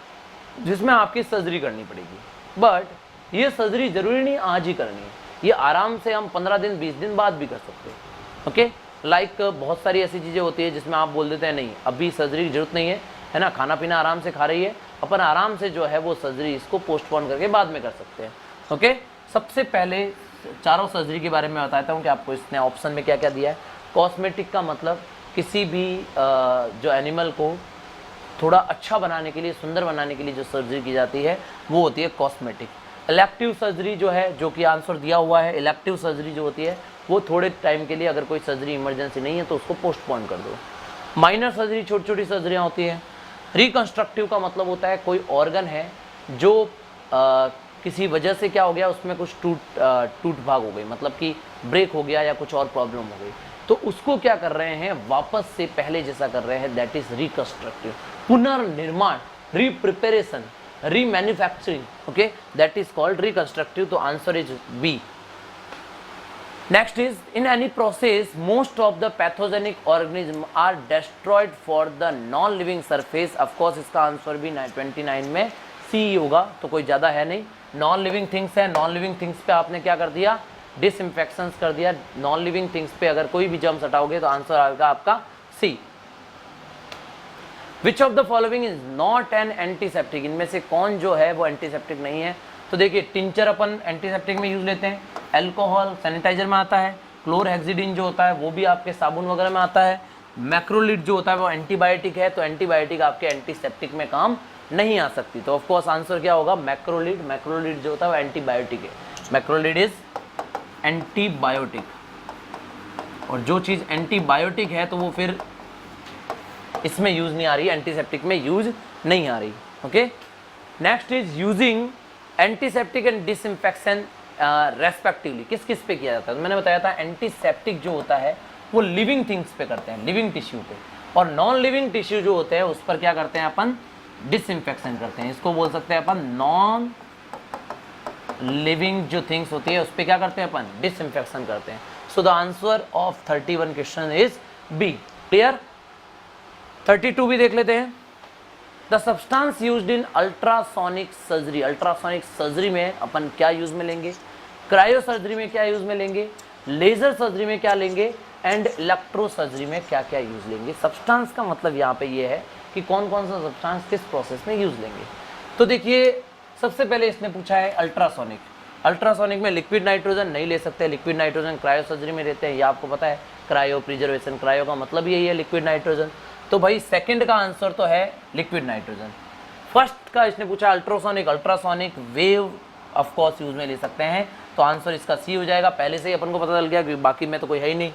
जिसमें आपकी सर्जरी करनी पड़ेगी, बट ये सर्जरी जरूरी नहीं आज ही करनी है, ये आराम से हम 15 दिन 20 दिन बाद भी कर सकते हैं। ओके, लाइक बहुत सारी ऐसी चीज़ें होती है जिसमें आप बोल देते हैं नहीं अभी सर्जरी की जरूरत नहीं है ना, खाना पीना आराम से खा रही है, अपन आराम से जो है वो सर्जरी इसको पोस्टपोन करके बाद में कर सकते हैं। ओके, सबसे पहले चारों सर्जरी के बारे में बताता हूँ कि आपको इसने ऑप्शन में क्या क्या दिया है। कॉस्मेटिक का मतलब किसी भी जो एनिमल को थोड़ा अच्छा बनाने के लिए, सुंदर बनाने के लिए जो सर्जरी की जाती है वो होती है कॉस्मेटिक। इलेक्टिव सर्जरी जो है, जो कि आंसर दिया हुआ है, इलेक्टिव सर्जरी जो होती है वो थोड़े टाइम के लिए, अगर कोई सर्जरी इमरजेंसी नहीं है तो उसको पोस्टपोन कर दो। माइनर सर्जरी छोटी छोटी सर्जरियाँ होती हैं। रिकंस्ट्रक्टिव का मतलब होता है कोई ऑर्गन है जो किसी वजह से क्या हो गया, उसमें कुछ टूट भाग हो गई, मतलब कि ब्रेक हो गया या कुछ और प्रॉब्लम हो गई, तो उसको क्या कर रहे हैं, वापस से पहले जैसा कर रहे हैं, दैट इज रिकंस्ट्रक्टिव। पुनर्निर्माण, repreparation, remanufacturing, okay, that is called reconstructive. तो answer is B. Next is, in any process most of the pathogenic organism are destroyed for the non-living surface। of course इसका answer भी 29 में सी होगा, तो कोई ज़्यादा है नहीं। नॉन लिविंग थिंग्स है, नॉन लिविंग थिंग्स पे आपने क्या कर दिया, डिसइंफेक्शन कर दिया। नॉन लिविंग थिंग्स पे अगर कोई भी जर्म्स हटाओगे तो आंसर आएगा आपका C. Which of the following is not an antiseptic. इनमें से कौन जो है वो एंटीसेप्टिक नहीं है, तो देखिए टिंचर अपन एंटीसेप्टिक में यूज लेते हैं, अल्कोहल सैनिटाइजर में आता है, क्लोरहेक्सिडिन जो होता है वो भी आपके साबुन वगैरह में आता है, मैक्रोलिड जो होता है वो एंटीबायोटिक है, तो एंटीबायोटिक आपके एंटीसेप्टिक में काम नहीं आ सकती। तो ऑफ कोर्स आंसर क्या होगा, मैक्रोलिड। मैक्रोलिड जो होता है वो एंटीबायोटिक है, मैक्रोलिड इज एंटीबायोटिक, और जो चीज़ एंटीबायोटिक है तो वो फिर इसमें यूज नहीं आ रही, एंटीसेप्टिक में यूज नहीं आ रही। Okay, next is using antiseptic and disinfection respectively किस किस पे किया जाता है। तो मैंने बताया था एंटीसेप्टिक जो होता है वो लिविंग थिंग्स पे करते हैं, लिविंग टिश्यू पे, और नॉन लिविंग टिश्यू जो होते हैं उस पर क्या करते हैं अपन, डिसइंफेक्शन करते हैं। इसको बोल सकते हैं अपन नॉन लिविंग जो थिंग्स होती है उस पर क्या करते हैं अपन, डिसइंफेक्शन करते हैं। So the answer of 31 question is B. Clear. 32 भी देख लेते हैं। The substance used in ultrasonic surgery. Ultrasonic surgery में अपन क्या यूज में लेंगे, क्रायो सर्जरी में क्या यूज में लेंगे, लेजर सर्जरी में क्या लेंगे, एंड इलेक्ट्रो सर्जरी में क्या क्या यूज लेंगे। सब्सटेंस का मतलब यहाँ पे ये है कि कौन कौन सा सब्सटेंस किस प्रोसेस में यूज लेंगे। तो देखिए सबसे पहले इसने पूछा है अल्ट्रासोनिक। अल्ट्रासोनिक में लिक्विड नाइट्रोजन नहीं ले सकते, लिक्विड नाइट्रोजन क्रायो सर्जरी में रहते हैं, ये आपको पता है। क्रायो प्रिजर्वेशन, क्रायो का मतलब यही है लिक्विड नाइट्रोजन। तो भाई सेकंड का आंसर तो है लिक्विड नाइट्रोजन। फर्स्ट का इसने पूछा ultrasonic, ultrasonic wave of course use में ले सकते हैं, तो आंसर इसका सी हो जाएगा। पहले से ही अपन को पता चल गया कि बाकी में तो कोई है ही नहीं।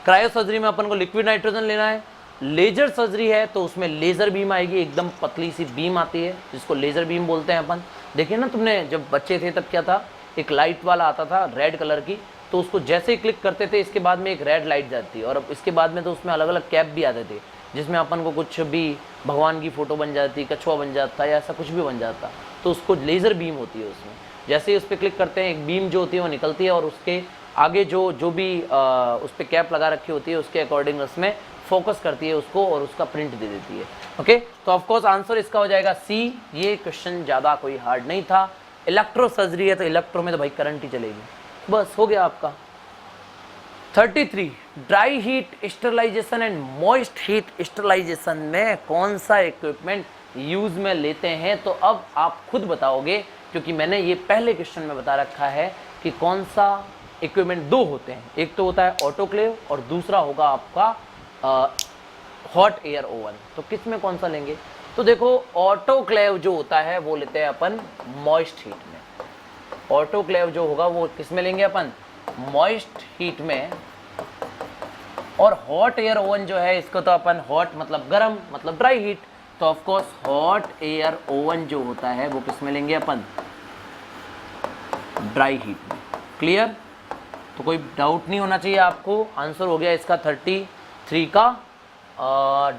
क्रायो सर्जरी में अपन को लिक्विड नाइट्रोजन लेना है। लेजर सर्जरी है तो उसमें लेजर बीम आएगी, एकदम पतली सी बीम आती है जिसको लेजर बीम बोलते हैं अपन। देखिए ना, तुमने जब बच्चे थे तब क्या था, एक लाइट वाला आता था रेड कलर की, तो उसको जैसे ही क्लिक करते थे इसके बाद में एक रेड लाइट जाती है, और अब इसके बाद में तो उसमें अलग अलग कैप भी आते थे जिसमें अपन को कुछ भी भगवान की फोटो बन जाती, कछुआ बन जाता या ऐसा कुछ भी बन जाता, तो उसको लेज़र बीम होती है उसमें। जैसे ही उस पर क्लिक करते हैं एक बीम जो होती है वो निकलती है, और उसके आगे जो भी उस पर कैप लगा रखी होती है उसके अकॉर्डिंग उसमें फोकस करती है उसको और उसका प्रिंट दे देती है। ओके, तो ऑफकोर्स आंसर इसका हो जाएगा सी। ये क्वेश्चन ज़्यादा कोई हार्ड नहीं था। इलेक्ट्रो सर्जरी है तो इलेक्ट्रो में तो भाई करंट ही चलेगी, बस हो गया आपका। 33 dry heat sterilisation and moist heat sterilisation में कौन सा इक्विपमेंट यूज में लेते हैं, तो अब आप खुद बताओगे, क्योंकि मैंने ये पहले क्वेश्चन में बता रखा है कि कौन सा इक्विपमेंट दो होते हैं। एक तो होता है ऑटोक्लेव और दूसरा होगा आपका हॉट एयर ओवन। तो किस में कौन सा लेंगे, तो देखो ऑटोक्लेव जो होता है वो लेते हैं अपन मॉइस्ट हीट में। ऑटोक्लेव जो होगा वो किस में लेंगे अपन, मॉइस्ट हीट में। और हॉट एयर ओवन जो है इसको तो अपन हॉट मतलब गर्म मतलब ड्राई हीट, तो of course hot air oven जो होता है वो किस में लेंगे अपन, ड्राई हीट में। क्लियर, तो कोई डाउट नहीं होना चाहिए आपको। आंसर हो गया इसका 33 का।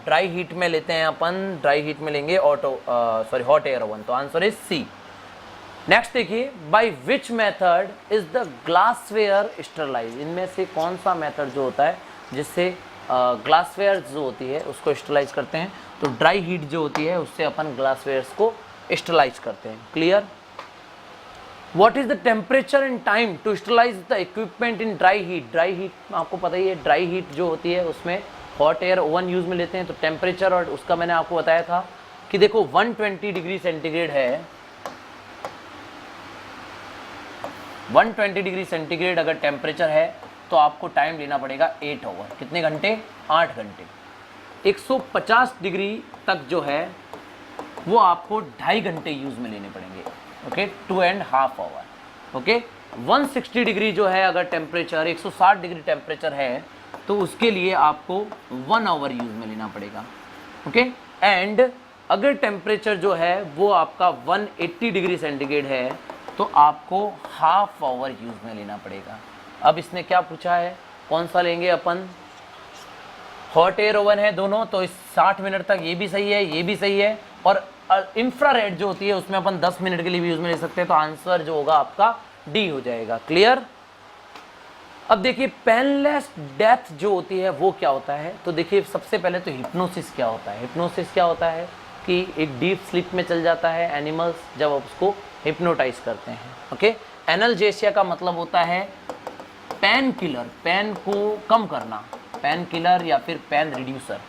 ड्राई हीट में लेते हैं अपन, ड्राई हीट में लेंगे हॉट एयर ओवन, तो आंसर इज सी। नेक्स्ट देखिए, by which method is the glassware sterilise. इनमें से कौन सा मेथड जो होता है जिससे ग्लासवेयर जो होती है उसको स्टरलाइज करते हैं, तो ड्राई हीट जो होती है उससे अपन ग्लासवेयर्स को स्टरलाइज करते हैं। Clear, what is the temperature and time to sterilise the equipment in dry heat. Dry heat आपको पता ही है, ड्राई हीट जो होती है उसमें हॉट एयर ओवन यूज में लेते हैं, तो टेम्परेचर और उसका मैंने आपको बताया था कि देखो 120 डिग्री सेंटीग्रेड है, 120 डिग्री सेंटीग्रेड अगर टेम्परेचर है तो आपको टाइम लेना पड़ेगा 8 आवर। कितने घंटे, 8 घंटे। 150 डिग्री तक जो है वो आपको 2.5 घंटे यूज में लेने पड़ेंगे। Okay, 2.5 our. ओके, 160 डिग्री जो है अगर टेम्परेचर, 160 डिग्री टेम्परेचर है तो उसके लिए आपको 1 आवर यूज में लेना पड़ेगा। ओके, एंड अगर टेम्परेचर जो है वो आपका 180 डिग्री सेंटीग्रेड है तो आपको हाफ आवर यूज में लेना पड़ेगा। अब इसने क्या पूछा है, कौन सा लेंगे अपन, हॉट एयर ओवन है दोनों, तो इस 60 मिनट तक ये भी सही है, ये भी सही है, और इंफ्रारेड जो होती है उसमें अपन 10 मिनट के लिए भी यूज में ले सकते हैं, तो आंसर जो होगा आपका डी हो जाएगा। क्लियर, अब देखिए पेनलेस डेथ जो होती है वो क्या होता है, तो देखिए सबसे पहले तो हिप्नोसिस क्या होता है। हिप्नोसिस क्या होता है कि एक डीप स्लीप में चल जाता है एनिमल्स जब आप उसको हिप्नोटाइज करते हैं। ओके, एनाल्जेसिया का मतलब होता है पेन किलर, पेन को कम करना, पेन किलर या फिर पेन रिड्यूसर।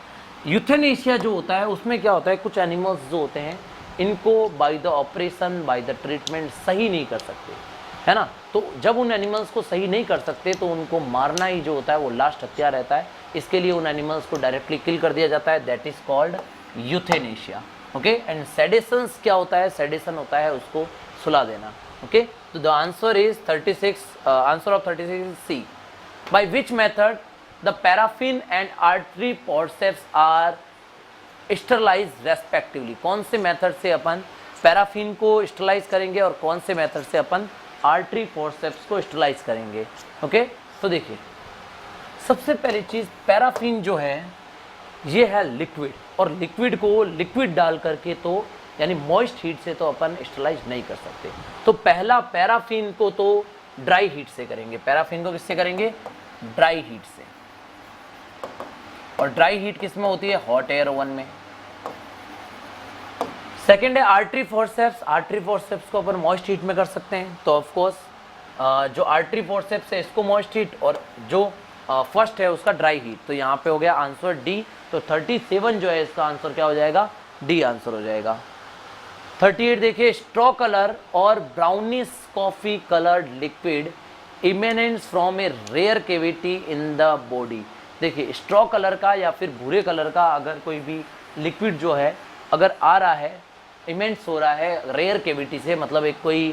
यूथेनेशिया जो होता है उसमें क्या होता है, कुछ एनिमल्स जो होते हैं इनको by the operation by the treatment सही नहीं कर सकते, है ना, तो जब उन एनिमल्स को सही नहीं कर सकते तो उनको मारना ही जो होता है वो लास्ट हथियार रहता है। इसके लिए उन एनिमल्स को डायरेक्टली किल कर दिया जाता है, that is called euthanasia. Okay, and sedations क्या होता है, सेडेशन होता है उसको सुला देना। ओके, तो the answer is 36, answer of 36 is C. By which method the paraffin and artery forceps are sterilise respectively. कौन से मेथड से अपन पैराफिन को स्टरलाइज करेंगे और कौन से मेथड से अपन आर्टरी फोर्सेप्स को स्टरलाइज करेंगे। ओके, तो देखिए सबसे पहली चीज़, पैराफिन जो है ये है लिक्विड, और लिक्विड को लिक्विड डाल करके तो यानी मॉइस्ट हीट से तो अपन स्टरलाइज नहीं कर सकते, तो पहला पैराफिन को तो ड्राई हीट से करेंगे। पैराफिन को किससे करेंगे, ड्राई हीट से, और ड्राई हीट किस में होती है, हॉट एयर ओवन में। सेकेंड है आर्टरी फोर्सेप्स। आर्टरी फोर्सेप्स को अपन मॉइस्ट हीट में कर सकते हैं, तो ऑफ कोर्स जो आर्टरी फोर्सेप्स है इसको मॉइस्ट हीट, और जो फर्स्ट है उसका ड्राई हीट, तो यहाँ पे हो गया आंसर डी। तो 37 जो है इसका आंसर क्या हो जाएगा, डी आंसर हो जाएगा। 38 देखिए, स्ट्रॉ कलर और brownish coffee coloured liquid emanates from a rare cavity in the body. देखिए स्ट्रॉ कलर का या फिर भूरे कलर का अगर कोई भी लिक्विड जो है अगर आ रहा है, इमेंस हो रहा है रेयर केविटी से, मतलब एक कोई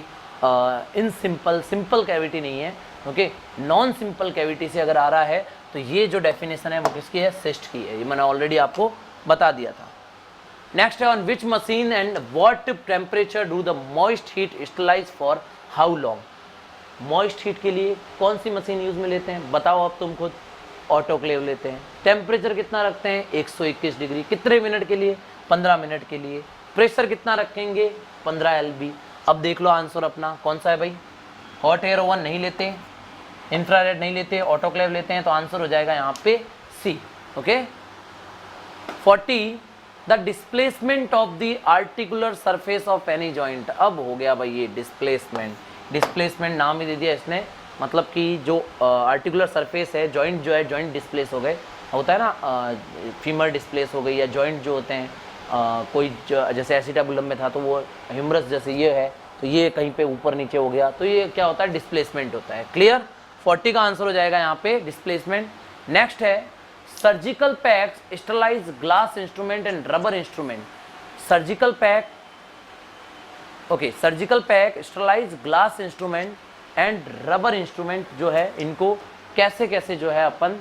इन सिंपल कैविटी नहीं है, ओके, नॉन सिंपल कैविटी से अगर आ रहा है, तो ये जो डेफिनेशन है वो किसकी है, सिस्ट की है। ये मैंने ऑलरेडी आपको बता दिया था। नेक्स्ट है, on which machine and what temperature do the moist heat sterilise for how long. Moist heat के लिए कौन सी मशीन यूज में लेते हैं, बताओ अब तुम खुद। ऑटोक्लेव लेते हैं। टेम्परेचर कितना रखते हैं, 121 डिग्री। कितने मिनट के लिए, 15 मिनट के लिए। प्रेशर कितना रखेंगे, 15 LB। अब देख लो आंसर अपना कौन सा है भाई। हॉट एयर ओवन नहीं लेते, इंफ्रारेड नहीं लेते, ऑटोक्लेव लेते हैं, तो आंसर हो जाएगा यहाँ पे C. Okay. 40 the displacement of the articular surface of any joint. अब हो गया भाई ये डिस्प्लेसमेंट नाम ही दे दिया इसने, मतलब कि जो आर्टिकुलर सरफेस है, जॉइंट जो है, जॉइंट डिस्प्लेस हो गए, होता है ना, फीमर डिस्प्लेस हो गई, या जॉइंट जो होते हैं कोई जैसे एसिटाबुलम में था तो वो ह्यूमरस जैसे ये है, तो ये कहीं पे ऊपर नीचे हो गया, तो ये क्या होता है, डिस्प्लेसमेंट होता है। क्लियर। 40 का आंसर हो जाएगा यहाँ पे डिस्प्लेसमेंट। नेक्स्ट है, surgical packs sterilise glass instrument and rubber instrument. Surgical pack, okay, surgical pack sterilise glass instrument and rubber instrument जो है, इनको कैसे कैसे जो है अपन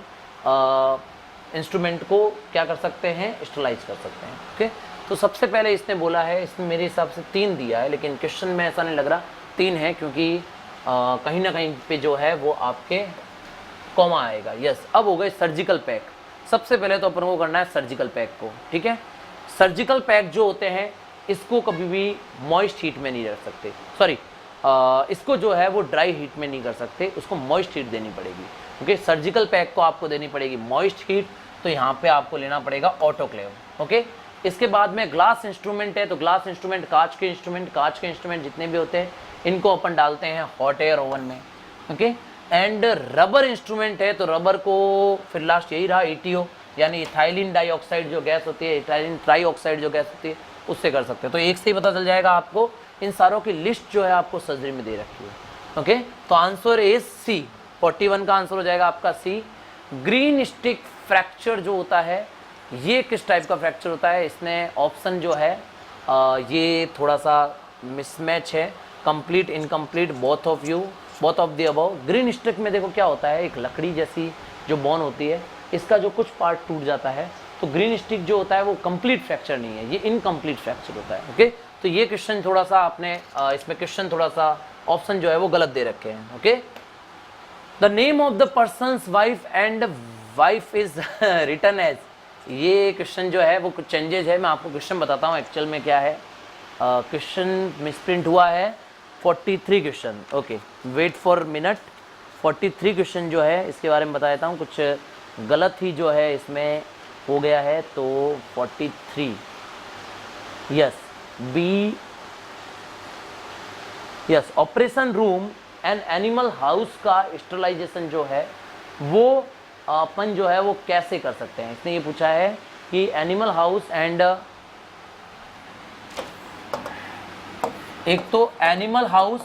इंस्ट्रूमेंट को क्या कर सकते हैं, स्टरलाइज कर सकते हैं। ओके। तो सबसे पहले इसने बोला है, इसमें मेरे हिसाब से 3 दिया है, लेकिन क्वेश्चन में ऐसा नहीं लग रहा 3 है, क्योंकि कहीं ना कहीं पे जो है वो आपके कॉमा आएगा। यस। अब हो गए सर्जिकल पैक। सबसे पहले तो अपन को करना है सर्जिकल पैक को, ठीक है। सर्जिकल पैक जो होते हैं इसको कभी भी मॉइस्ट हीट में नहीं रख सकते, सॉरी इसको जो है वो ड्राई हीट में नहीं कर सकते, उसको मॉइस्ट हीट देनी पड़ेगी। ओके। सर्जिकल पैक को आपको देनी पड़ेगी मॉइस्ट हीट, तो यहाँ पे आपको लेना पड़ेगा ऑटोक्लेव। ओके। इसके बाद में ग्लास इंस्ट्रूमेंट है, तो ग्लास इंस्ट्रूमेंट, कांच के इंस्ट्रूमेंट जितने भी होते हैं इनको अपन डालते हैं हॉट एयर ओवन में। ओके। एंड रबर इंस्ट्रूमेंट है, तो रबर को फिर लास्ट यही रहा ETO, यानी इथाइलिन डाइऑक्साइड जो गैस होती है, इथाइलिन ट्राईऑक्साइड जो गैस होती है, उससे कर सकते हैं। तो एक से ही पता चल जाएगा आपको, इन सारों की लिस्ट जो है आपको सर्जरी में दे रखी है। ओके। तो आंसर इज सी। 41 का आंसर हो जाएगा आपका सी। ग्रीन स्टिक फ्रैक्चर जो होता है, ये किस टाइप का फ्रैक्चर होता है, इसने ऑप्शन जो है ये थोड़ा सा मिसमैच है, complete, incomplete, both of the above. Green stick में देखो क्या होता है, एक लकड़ी जैसी जो बोन होती है, इसका जो कुछ पार्ट टूट जाता है, तो ग्रीन स्टिक जो होता है वो कंप्लीट फ्रैक्चर नहीं है, ये इनकम्प्लीट फ्रैक्चर होता है। ओके। तो ये क्वेश्चन थोड़ा सा आपने इसमें क्वेश्चन थोड़ा सा ऑप्शन जो है वो गलत दे रखे हैं। Okay. The name of the person's wife and wife is written as. ये क्वेश्चन जो है वो कुछ चेंजेज है, मैं आपको क्वेश्चन बताता हूँ एक्चुअल में क्या है। क्वेश्चन मिसप्रिंट हुआ है 43 question. Okay, wait for minute. 43 question जो है इसके बारे में बता देता हूँ, कुछ गलत ही जो है इसमें हो गया है। तो 43, yes, B, yes, operation room and animal house का स्टरलाइजेशन जो है वो अपन जो है वो कैसे कर सकते हैं। इसने ये पूछा है कि एनिमल हाउस एंड, एक तो एनिमल हाउस,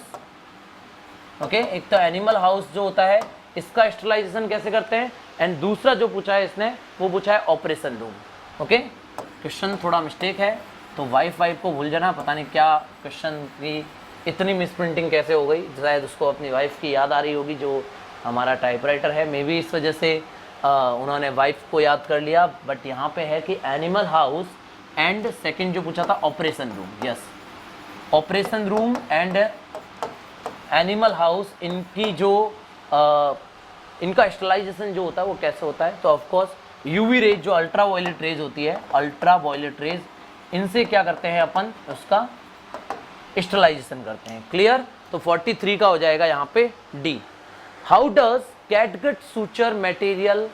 ओके, एक तो एनिमल हाउस जो होता है इसका स्टरलाइजेशन कैसे करते हैं, एंड दूसरा जो पूछा है इसने वो पूछा है ऑपरेशन रूम। ओके। क्वेश्चन थोड़ा मिस्टेक है, तो वाइफ को भूल जाना, पता नहीं क्या क्वेश्चन की इतनी मिसप्रिंटिंग कैसे हो गई, शायद उसको अपनी वाइफ की याद आ रही होगी जो हमारा टाइपराइटर है, मे बी इस वजह से उन्होंने वाइफ को याद कर लिया। बट यहाँ पे है कि एनिमल हाउस एंड सेकंड जो पूछा था operation room. Yes, operation room and animal house, इनकी जो इनका स्टरलाइजेशन जो होता है वो कैसे होता है। तो ऑफकोर्स यूवी रेज, जो अल्ट्रा वायलेट रेज होती है, अल्ट्रा वायलेट रेज, इनसे क्या करते हैं अपन, उसका स्टरलाइजेशन करते हैं। क्लियर। तो 43 का हो जाएगा यहाँ पे D. How does catgut suture material,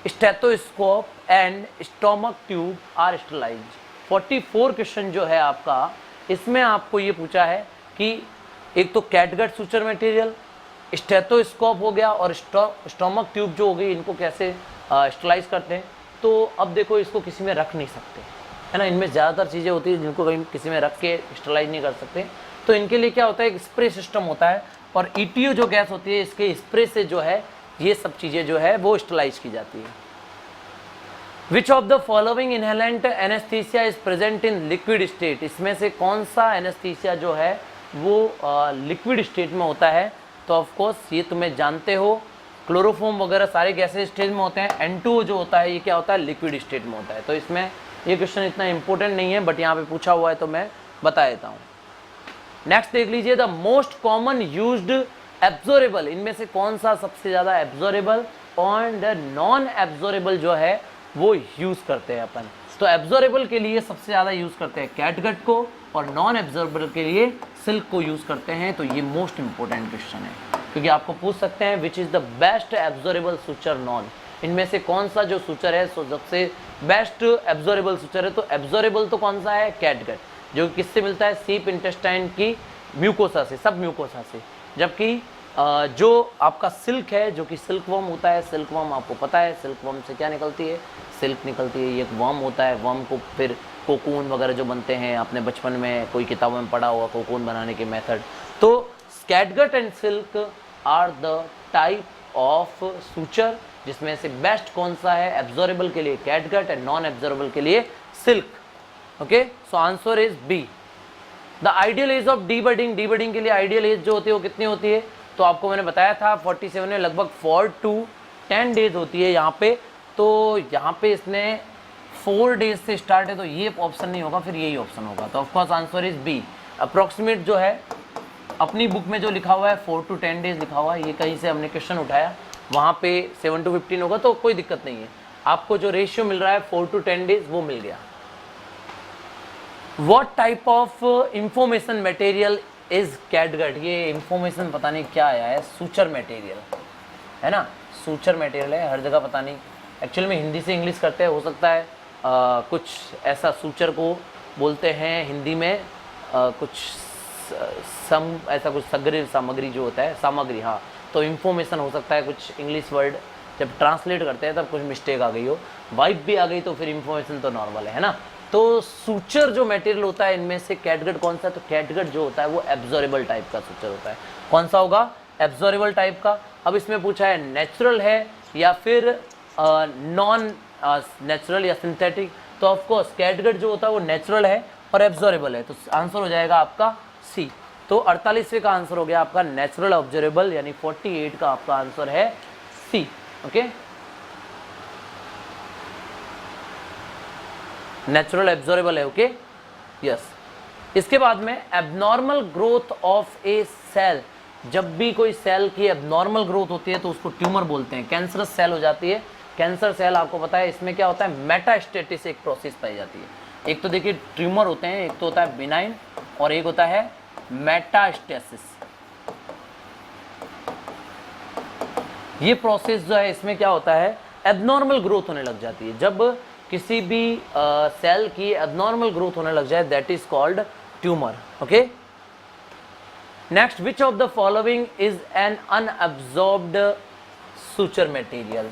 stethoscope and stomach tube are sterilised. 44 question जो है आपका, इसमें आपको ये पूछा है कि एक तो कैटगट सूचर मटेरियल, स्टेथोस्कोप हो गया और स्टोमक ट्यूब जो हो गई, इनको कैसे स्टरलाइज करते हैं। तो अब देखो, इसको किसी में रख नहीं सकते, है ना। इनमें ज़्यादातर चीज़ें होती है जिनको कहीं किसी में रख के स्टरलाइज नहीं कर सकते, तो इनके लिए क्या होता है, एक स्प्रे सिस्टम होता है, और ETO जो गैस होती है इसके स्प्रे से जो है ये सब चीज़ें जो है वो स्टरलाइज की जाती है। विच of the following inhalant anaesthesia is present in liquid state, इसमें से कौन सा एनेस्थीसिया जो है वो लिक्विड स्टेट में होता है। तो ऑफकोर्स ये तुम्हें जानते हो, क्लोरोफॉर्म वगैरह सारे गैसेज स्टेज में होते हैं, N2O जो होता है ये क्या होता है, लिक्विड स्टेट में होता है। तो इसमें ये क्वेश्चन इतना इंपॉर्टेंट नहीं है, बट यहाँ पे पूछा हुआ है तो मैं बता देता हूँ। नेक्स्ट देख लीजिए, the most common used absorbable, इनमें से कौन सा सबसे ज़्यादा एब्जॉर्बेबल और नॉन एब्जॉर्बेबल जो है वो यूज़ करते हैं अपन। तो एब्जॉर्बेबल के लिए सबसे ज़्यादा यूज़ करते हैं कैटगट को, और नॉन एब्जॉर्बेबल के लिए सिल्क को यूज़ करते हैं। तो ये मोस्ट इंपॉर्टेंट क्वेश्चन है, क्योंकि आपको पूछ सकते हैं which is the best absorbable suture non, इनमें से कौन सा जो सूचर है सो सबसे बेस्ट एब्जॉर्बेबल सूचर है। तो एब्जॉर्बेबल तो कौन सा है, कैटगट, जो किससे मिलता है, सीप इंटेस्टाइन की म्यूकोसा से, सब म्यूकोसा से। जबकि जो आपका सिल्क है, जो कि सिल्क वर्म होता है, सिल्क वर्म आपको पता है सिल्क वर्म से क्या निकलती है, सिल्क निकलती है, ये एक वर्म होता है। वर्म को फिर कोकून वगैरह जो बनते हैं, आपने बचपन में कोई किताबों में पढ़ा हुआ कोकून बनाने के मेथड। तो catgut and silk are the type of suture, जिसमें से बेस्ट कौन सा है, एब्जॉर्बेबल के लिए कैटगट एंड नॉन एब्जॉर्बेबल के लिए silk. Okay, so answer is B. The ideal age of debudding, debudding के लिए आइडियल एज जो होती है वो कितनी होती है, तो आपको मैंने बताया था 47 में लगभग 4 to 10 डेज होती है यहाँ पे। तो यहाँ पे इसने 4 डेज से स्टार्ट है, तो ये ऑप्शन नहीं होगा, फिर यही ऑप्शन होगा। तो of course answer is B. Approximate जो है अपनी बुक में जो लिखा हुआ है 4 to 10 डेज लिखा हुआ है, ये कहीं से हमने क्वेश्चन उठाया, वहाँ पे 7 to 15 होगा, तो कोई दिक्कत नहीं है। आपको जो रेशियो मिल रहा है 4 to 10 डेज वो मिल गया। What type of information material is catgut, ये इंफॉर्मेशन पता नहीं क्या आया है, सूचर मटेरियल है ना, सूचर मटेरियल है, हर जगह पता नहीं, एक्चुअल में हिंदी से इंग्लिश करते हैं, हो सकता है कुछ ऐसा सूचर को बोलते हैं हिंदी में, कुछ ऐसा कुछ सामग्री जो होता है, सामग्री, हाँ। तो इंफॉर्मेशन हो सकता है कुछ इंग्लिश वर्ड जब ट्रांसलेट करते हैं तब कुछ मिस्टेक आ गई हो, वाइब भी आ गई, तो फिर इंफॉर्मेशन तो नॉर्मल है ना। तो सूचर जो मटेरियल होता है इनमें से कैटगट कौन सा है, तो कैटगट जो होता है वो एब्जॉर्बेबल टाइप का सूचर होता है। कौन सा होगा, एब्जॉर्बेबल टाइप का। अब इसमें पूछा है नेचुरल है या फिर नॉन नेचुरल या सिंथेटिक, तो ऑफकोर्स कैटगट जो होता है वो नेचुरल है और एब्जॉर्बेबल है, तो आंसर हो जाएगा आपका सी। तो 48वें का आंसर हो गया आपका नेचुरल ऑब्जर्वेबल, यानी 48 का आपका आंसर है सी। ओके, नेचुरल एब्जॉर्बेबल है। Okay, yes. इसके बाद में abnormal growth of a cell, जब भी कोई सेल की एबनॉर्मल ग्रोथ होती है तो उसको ट्यूमर बोलते हैं, कैंसरस सेल हो जाती है। कैंसर सेल आपको पता है इसमें क्या होता है, मेटास्टेसिस एक प्रोसेस पाई जाती है। एक तो देखिए ट्यूमर होते हैं, एक तो होता है बिनाइन और एक होता है मेटास्टेसिस। ये प्रोसेस जो है इसमें क्या होता है, एबनॉर्मल ग्रोथ होने लग जाती है। जब किसी भी सेल की एबनॉर्मल ग्रोथ होने लग जाए, that is called tumour. Okay, next, which of the following is an unabsorbed suture material,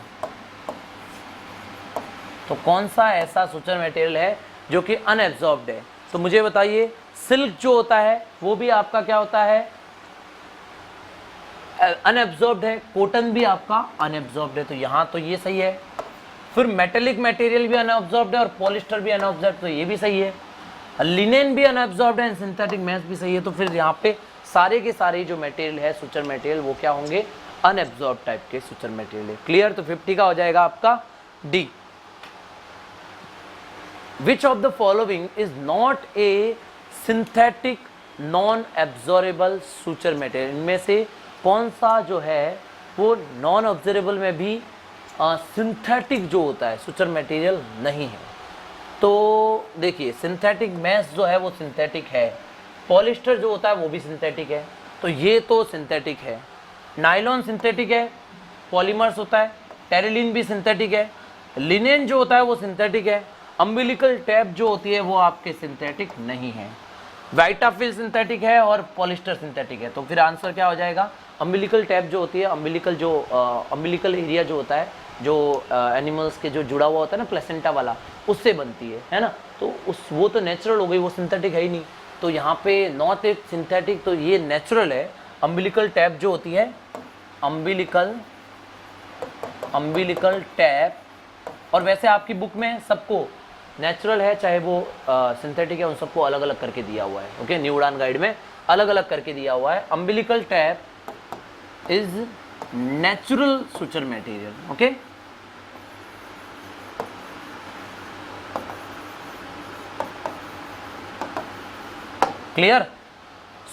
तो कौन सा ऐसा सूचर मटेरियल है जो कि अनएब्जॉर्ब्ड है। तो मुझे बताइए, सिल्क जो होता है वो भी आपका क्या होता है, अनएब्जॉर्ब्ड है, कॉटन भी आपका अनएब्जॉर्ब्ड है, तो यहाँ तो ये सही है। फिर मेटेलिक मटेरियल भी अनएब्जॉर्ब्ड है और पॉलिस्टर भी अनएब्जॉर्ब्ड, तो ये भी सही है। लिनेन भी अनएब्जॉर्ब्ड है एंड सिंथेटिक मैश भी सही है। तो फिर यहाँ पे सारे के सारे जो मटेरियल है सूचर मटेरियल वो क्या होंगे, अनएब्जॉर्ब टाइप के सूचर मटेरियल है। क्लियर, तो 50 का हो जाएगा आपका D. Which of the following is not A synthetic non absorbable suture material, इनमें से कौन सा जो है वो नॉन ऑब्जर्वेबल में भी सिंथेटिक जो होता है सूचर मटेरियल नहीं है। तो देखिए सिंथेटिक मैश जो है वो सिंथेटिक है, पॉलिस्टर जो होता है वो भी सिंथेटिक है, तो ये तो सिंथेटिक है। नायलॉन सिंथेटिक है, पॉलीमर्स होता है, टेरिलिन भी सिंथेटिक है, लिनेन जो होता है वो सिंथेटिक है, अम्बिलिकल टैप जो होती है वो आपके सिंथेटिक नहीं है, वाइटाफिल सिंथेटिक है और पॉलिस्टर सिंथेटिक है। तो फिर आंसर क्या हो जाएगा, अम्बिलिकल टैप जो होती है, अम्बिलिकल एरिया जो होता है, जो एनिमल्स के जो जुड़ा हुआ होता है ना प्लेसेंटा वाला, उससे बनती है ना। तो वो तो नेचुरल हो गई, वो सिंथेटिक है ही नहीं। तो यहाँ पे नॉट इट सिंथेटिक, तो ये नेचुरल है। अम्बिलिकल टैप जो होती है, अम्बिलिकल टैप, और वैसे आपकी बुक में सबको नेचुरल है चाहे वो सिंथेटिक है, उन सबको अलग अलग करके दिया हुआ है। ओके, न्यू उड़ान गाइड में अलग अलग करके दिया हुआ है। Umbilical tape is natural suture material. Okay, clear?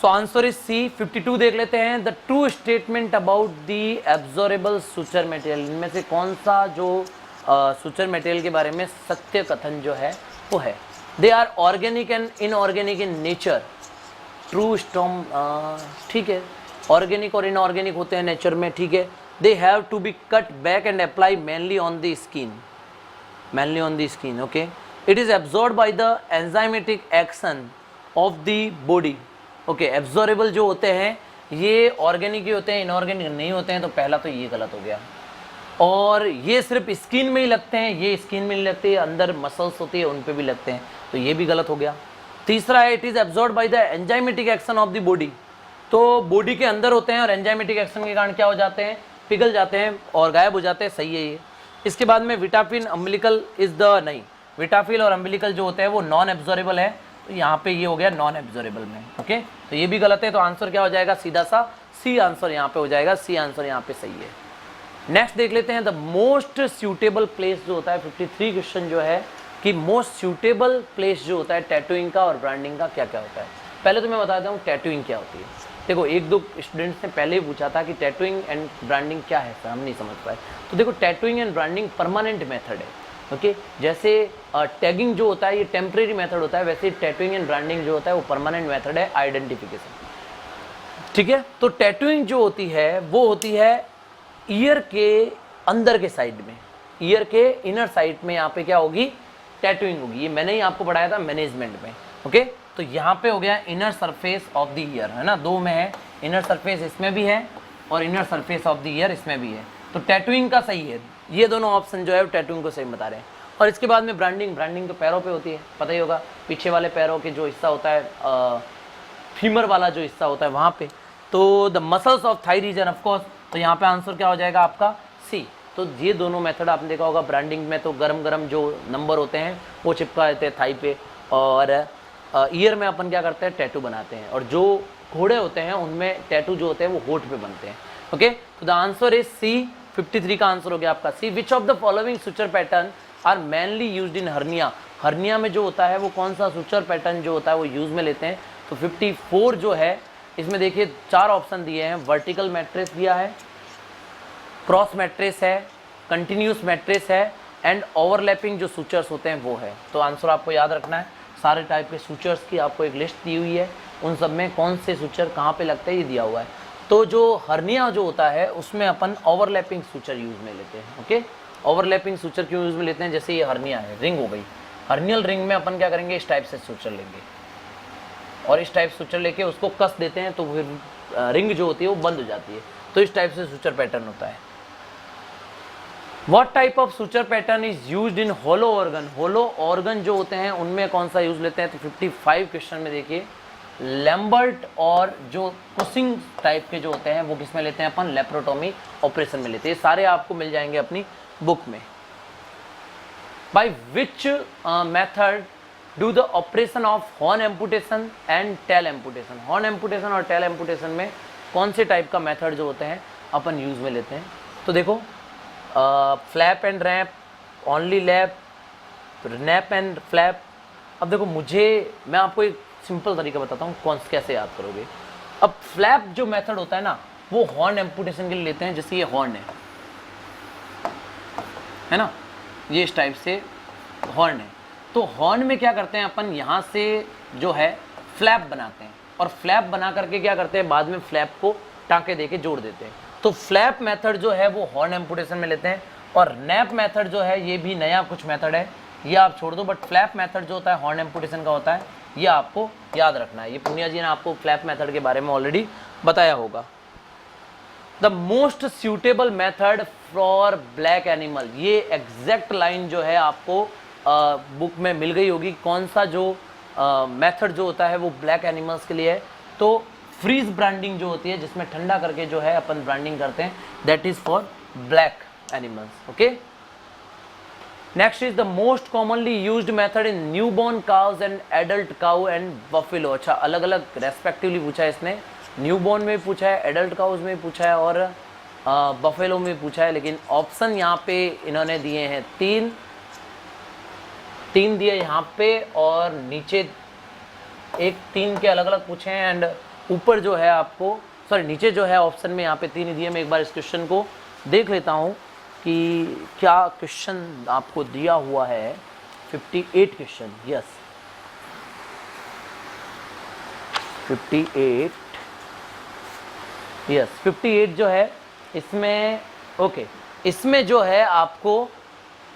So answer is C. 52 देख लेते हैं। The true statement about the absorbable suture material, इनमें से कौन सा जो सुचर मटेरियल के बारे में सत्य कथन जो है वो है, they are organic and inorganic in nature. True स्टॉम, ठीक है, ऑर्गेनिक और इनऑर्गेनिक होते हैं नेचर में, ठीक है। They have to be cut back and apply mainly on the skin, okay. It is absorb by the enzymatic action of the body. Okay, absorbable जो होते हैं ये ऑर्गेनिक ही होते हैं, इनऑर्गेनिक नहीं होते हैं। तो पहला तो ये गलत हो गया। और ये सिर्फ स्किन में ही लगते हैं, ये स्किन में नहीं लगते, अंदर मसल्स होती है उन पे भी लगते हैं, तो ये भी गलत हो गया। तीसरा है, it is absorb by the enzymatic action of the body. तो बॉडी के अंदर होते हैं और एंजाइमेटिक एक्शन के कारण क्या हो जाते हैं, पिघल जाते हैं और गायब हो जाते हैं, सही है ये। इसके बाद में विटाफिन अम्बिलिकल इज द, नहीं, विटाफिल और अम्बिलिकल जो होते हैं वो नॉन एब्जॉर्बेबल है, तो यहाँ पे ये हो गया नॉन एब्जॉर्बेबल में। ओके, तो ये भी गलत है। तो आंसर क्या हो जाएगा, सीधा सा सी आंसर यहाँ पे हो जाएगा। सी आंसर यहाँ पे सही है। नेक्स्ट देख लेते हैं, द मोस्ट सूटेबल प्लेस जो होता है, 53 क्वेश्चन जो है कि मोस्ट सूटेबल प्लेस जो होता है टैटूइंग का और ब्रांडिंग का क्या क्या होता है। पहले तो मैं बताता हूँ टैटूइंग क्या होती है। देखो, एक दो स्टूडेंट्स ने पहले ही पूछा था कि टैटूइंग एंड ब्रांडिंग क्या है सर, हम नहीं समझ पाए। तो देखो, tattooing and branding permanent method है। ओके, जैसे टैगिंग जो होता है ये टेम्परेरी मेथड होता है, वैसे टैटूइंग एंड ब्रांडिंग जो होता है वो परमानेंट मेथड है, आइडेंटिफिकेशन। ठीक है, तो टैटूइंग जो होती है वो होती है ईयर के अंदर के साइड में, ईयर के इनर साइड में यहाँ पे क्या होगी, टैटूइंग होगी। ये मैंने ही आपको पढ़ाया था मैनेजमेंट में। ओके, तो यहाँ पे हो गया inner surface of the year, है ना, दो में है, इनर सरफेस इसमें भी है और inner surface of the year इसमें भी है। तो टैटूइंग का सही है, ये दोनों ऑप्शन जो है वो टैटूइंग को सही बता रहे हैं। और इसके बाद में ब्रांडिंग तो पैरों पे होती है, पता ही होगा, पीछे वाले पैरों के जो हिस्सा होता है, फीमर वाला जो हिस्सा होता है वहाँ पे। तो the muscles of thigh region of course, तो यहाँ पे आंसर क्या हो जाएगा आपका सी। तो ये दोनों मेथड आपने देखा होगा। ब्रांडिंग में तो गरम गरम जो नंबर होते हैं वो चिपका देते हैं थाई पे, और ईयर में अपन क्या करते हैं, टैटू बनाते हैं। और जो घोड़े होते हैं उनमें टैटू जो होते हैं वो होठ पे बनते हैं। ओके, तो द आंसर इज सी। 53 का आंसर हो गया आपका C. Which of the following suture pattern are mainly used in hernia. Hernia में जो होता है वो कौन सा सुचर पैटर्न जो होता है वो यूज में लेते हैं। तो 54 जो है इसमें देखिए 4 ऑप्शन दिए हैं। वर्टिकल मैट्रेस दिया है, क्रॉस मैट्रेस है, कंटिन्यूस मैट्रेस है, एंड ओवरलैपिंग जो सूचर्स होते हैं वो है। तो आंसर आपको याद रखना है, सारे टाइप के सूचर्स की आपको एक लिस्ट दी हुई है, उन सब में कौन से सूचर कहाँ पे लगते हैं ये दिया हुआ है। तो जो हर्निया जो होता है उसमें अपन ओवरलैपिंग सूचर यूज़ में लेते हैं। ओके, ओवरलैपिंग सूचर क्यों यूज़ में लेते हैं, जैसे ये हर्निया है, रिंग हो गई, हर्नियल रिंग में अपन क्या करेंगे, इस टाइप से सूचर लेंगे और इस टाइप सूचर लेके उसको कस देते हैं, तो फिर रिंग जो होती है वो बंद हो जाती है। तो इस टाइप से सूचर पैटर्न होता है। What type of suture pattern is used in hollow organ? hollow organ जो होते हैं उनमें कौन सा यूज लेते हैं। तो 55 क्वेश्चन में देखिए लैम्बर्ट और जो कुसिंग टाइप के जो होते हैं वो किस में लेते हैं अपन, लेप्रोटोमी ऑपरेशन में लेते हैं। ये सारे आपको मिल जाएंगे अपनी बुक में। By which method do the operation of horn amputation and tail amputation. Horn amputation और टेल एम्पुटेशन में कौन से टाइप का मेथड जो होते हैं अपन यूज में लेते हैं। तो देखो, flap and wrap, only lap, nap and flap. अब देखो, मैं आपको एक सिंपल तरीका बताता हूँ कौन कैसे याद करोगे। अब फ्लैप जो मेथड होता है ना वो हॉर्न एम्पुटेशन के लिए लेते हैं। जैसे ये हॉर्न है ना, ये इस टाइप से हॉर्न है। तो हॉर्न में क्या करते हैं अपन, यहाँ से जो है फ्लैप बनाते हैं और फ्लैप बना करके क्या करते हैं, बाद में फ्लैप को टाँके दे के जोड़ देते हैं। तो फ्लैप मेथड जो है वो हॉर्न एम्पुटेशन में लेते हैं। और नैप मेथड जो है ये भी नया कुछ मेथड है, ये आप छोड़ दो, बट फ्लैप मेथड जो होता है हॉर्न एम्पुटेशन का होता है, ये आपको याद रखना है। ये पुनिया जी ने आपको फ्लैप मेथड के बारे में ऑलरेडी बताया होगा। The most suitable method for black animal. ये एग्जैक्ट लाइन जो है आपको बुक में मिल गई होगी, कौन सा जो मेथड जो होता है वो ब्लैक एनिमल्स के लिए है। तो फ्रीज ब्रांडिंग जो होती है, जिसमें ठंडा करके जो है अपन ब्रांडिंग करते हैं, that is for black animals. Okay, next is the most commonly used method in newborn cause and adult cow and buffalo. अच्छा, अलग अलग रेस्पेक्टिवली पूछा है इसने, न्यूबॉर्न में पूछा है, एडल्ट काउज में पूछा है और बफेलो में पूछा है। लेकिन ऑप्शन यहाँ पे इन्होंने दिए हैं तीन दिए यहाँ पे, और नीचे एक 3 के अलग अलग पूछे हैं, एंड ऊपर जो है आपको नीचे जो है ऑप्शन में यहाँ पे 3 दिए। मैं एक बार इस क्वेश्चन को देख लेता हूँ कि क्या क्वेश्चन आपको दिया हुआ है। 58 क्वेश्चन, यस 58, यस 58 जो है इसमें। ओके, इसमें जो है आपको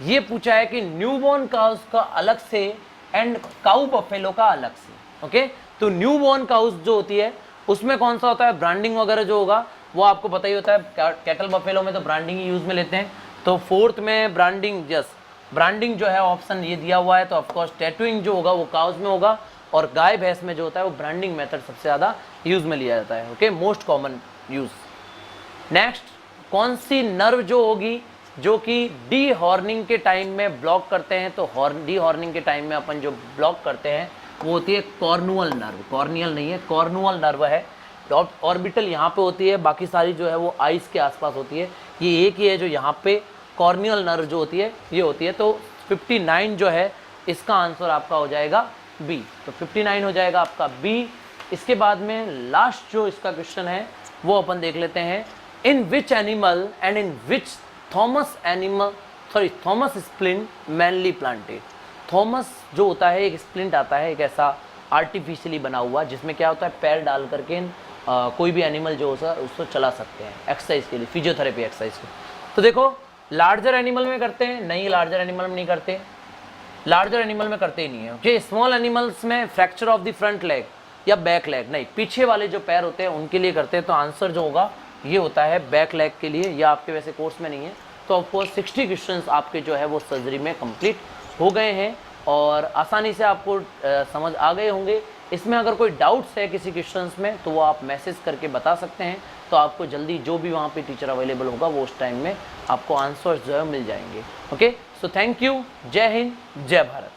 ये पूछा है कि न्यूबॉर्न काउस का अलग से एंड काउ बफेलो का अलग से। ओके, तो न्यूबॉर्न काउस जो होती है उसमें कौन सा होता है, ब्रांडिंग वगैरह जो होगा वो आपको पता ही होता है। कैटल बफेलो में तो ब्रांडिंग ही यूज में लेते हैं। तो 4th में ब्रांडिंग, यस ब्रांडिंग जो है ऑप्शन ये दिया हुआ है। तो ऑफकोर्स टैटूइंग जो होगा वो काउस में होगा, और गाय भैंस में जो होता है वो ब्रांडिंग मेथड सबसे ज़्यादा यूज में लिया जाता है। Okay, most common use. Next, कौन सी नर्व जो होगी जो कि डी हॉर्निंग के टाइम में ब्लॉक करते हैं। तो डी हॉर्निंग के टाइम में अपन जो ब्लॉक करते हैं वो होती है कॉर्नुअल नर्व, कॉर्नियल नहीं है, कॉर्नुअल नर्व है। ऑर्बिटल यहाँ पे होती है, बाकी सारी जो है वो आइस के आसपास होती है। ये एक ही है जो यहाँ पे कॉर्नियल नर्व जो होती है ये होती है। तो 59 जो है इसका आंसर आपका हो जाएगा बी। तो 59 हो जाएगा आपका बी। इसके बाद में लास्ट जो इसका क्वेश्चन है वो अपन देख लेते हैं। In which animal and in which Thomas splint mainly planted. Thomas जो होता है एक स्प्लिंट आता है, एक ऐसा आर्टिफिशियली बना हुआ जिसमें क्या होता है पैर डाल करके कोई भी एनिमल जो होता है उसको चला सकते हैं एक्सरसाइज के लिए, फिजियोथेरेपी एक्सरसाइज के। तो देखो लार्जर एनिमल में करते हैं, नहीं लार्जर एनिमल में नहीं करते, लार्जर एनिमल में करते ही नहीं है। ओके, स्मॉल एनिमल्स में fracture of the front leg या बैक लेग, नहीं पीछे वाले जो पैर होते हैं उनके लिए करते हैं। तो आंसर जो होगा ये होता है बैक लेग के लिए। या आपके वैसे कोर्स में नहीं है तो ऑफकोर्स 60 क्वेश्चंस आपके जो है वो सर्जरी में कंप्लीट हो गए हैं और आसानी से आपको समझ आ गए होंगे। इसमें अगर कोई डाउट्स है किसी क्वेश्चंस में तो वो आप मैसेज करके बता सकते हैं, तो आपको जल्दी जो भी वहाँ पे टीचर अवेलेबल होगा वो उस टाइम में आपको आंसर्स जो है मिल जाएंगे। ओके, सो थैंक यू, जय हिंद, जय भारत।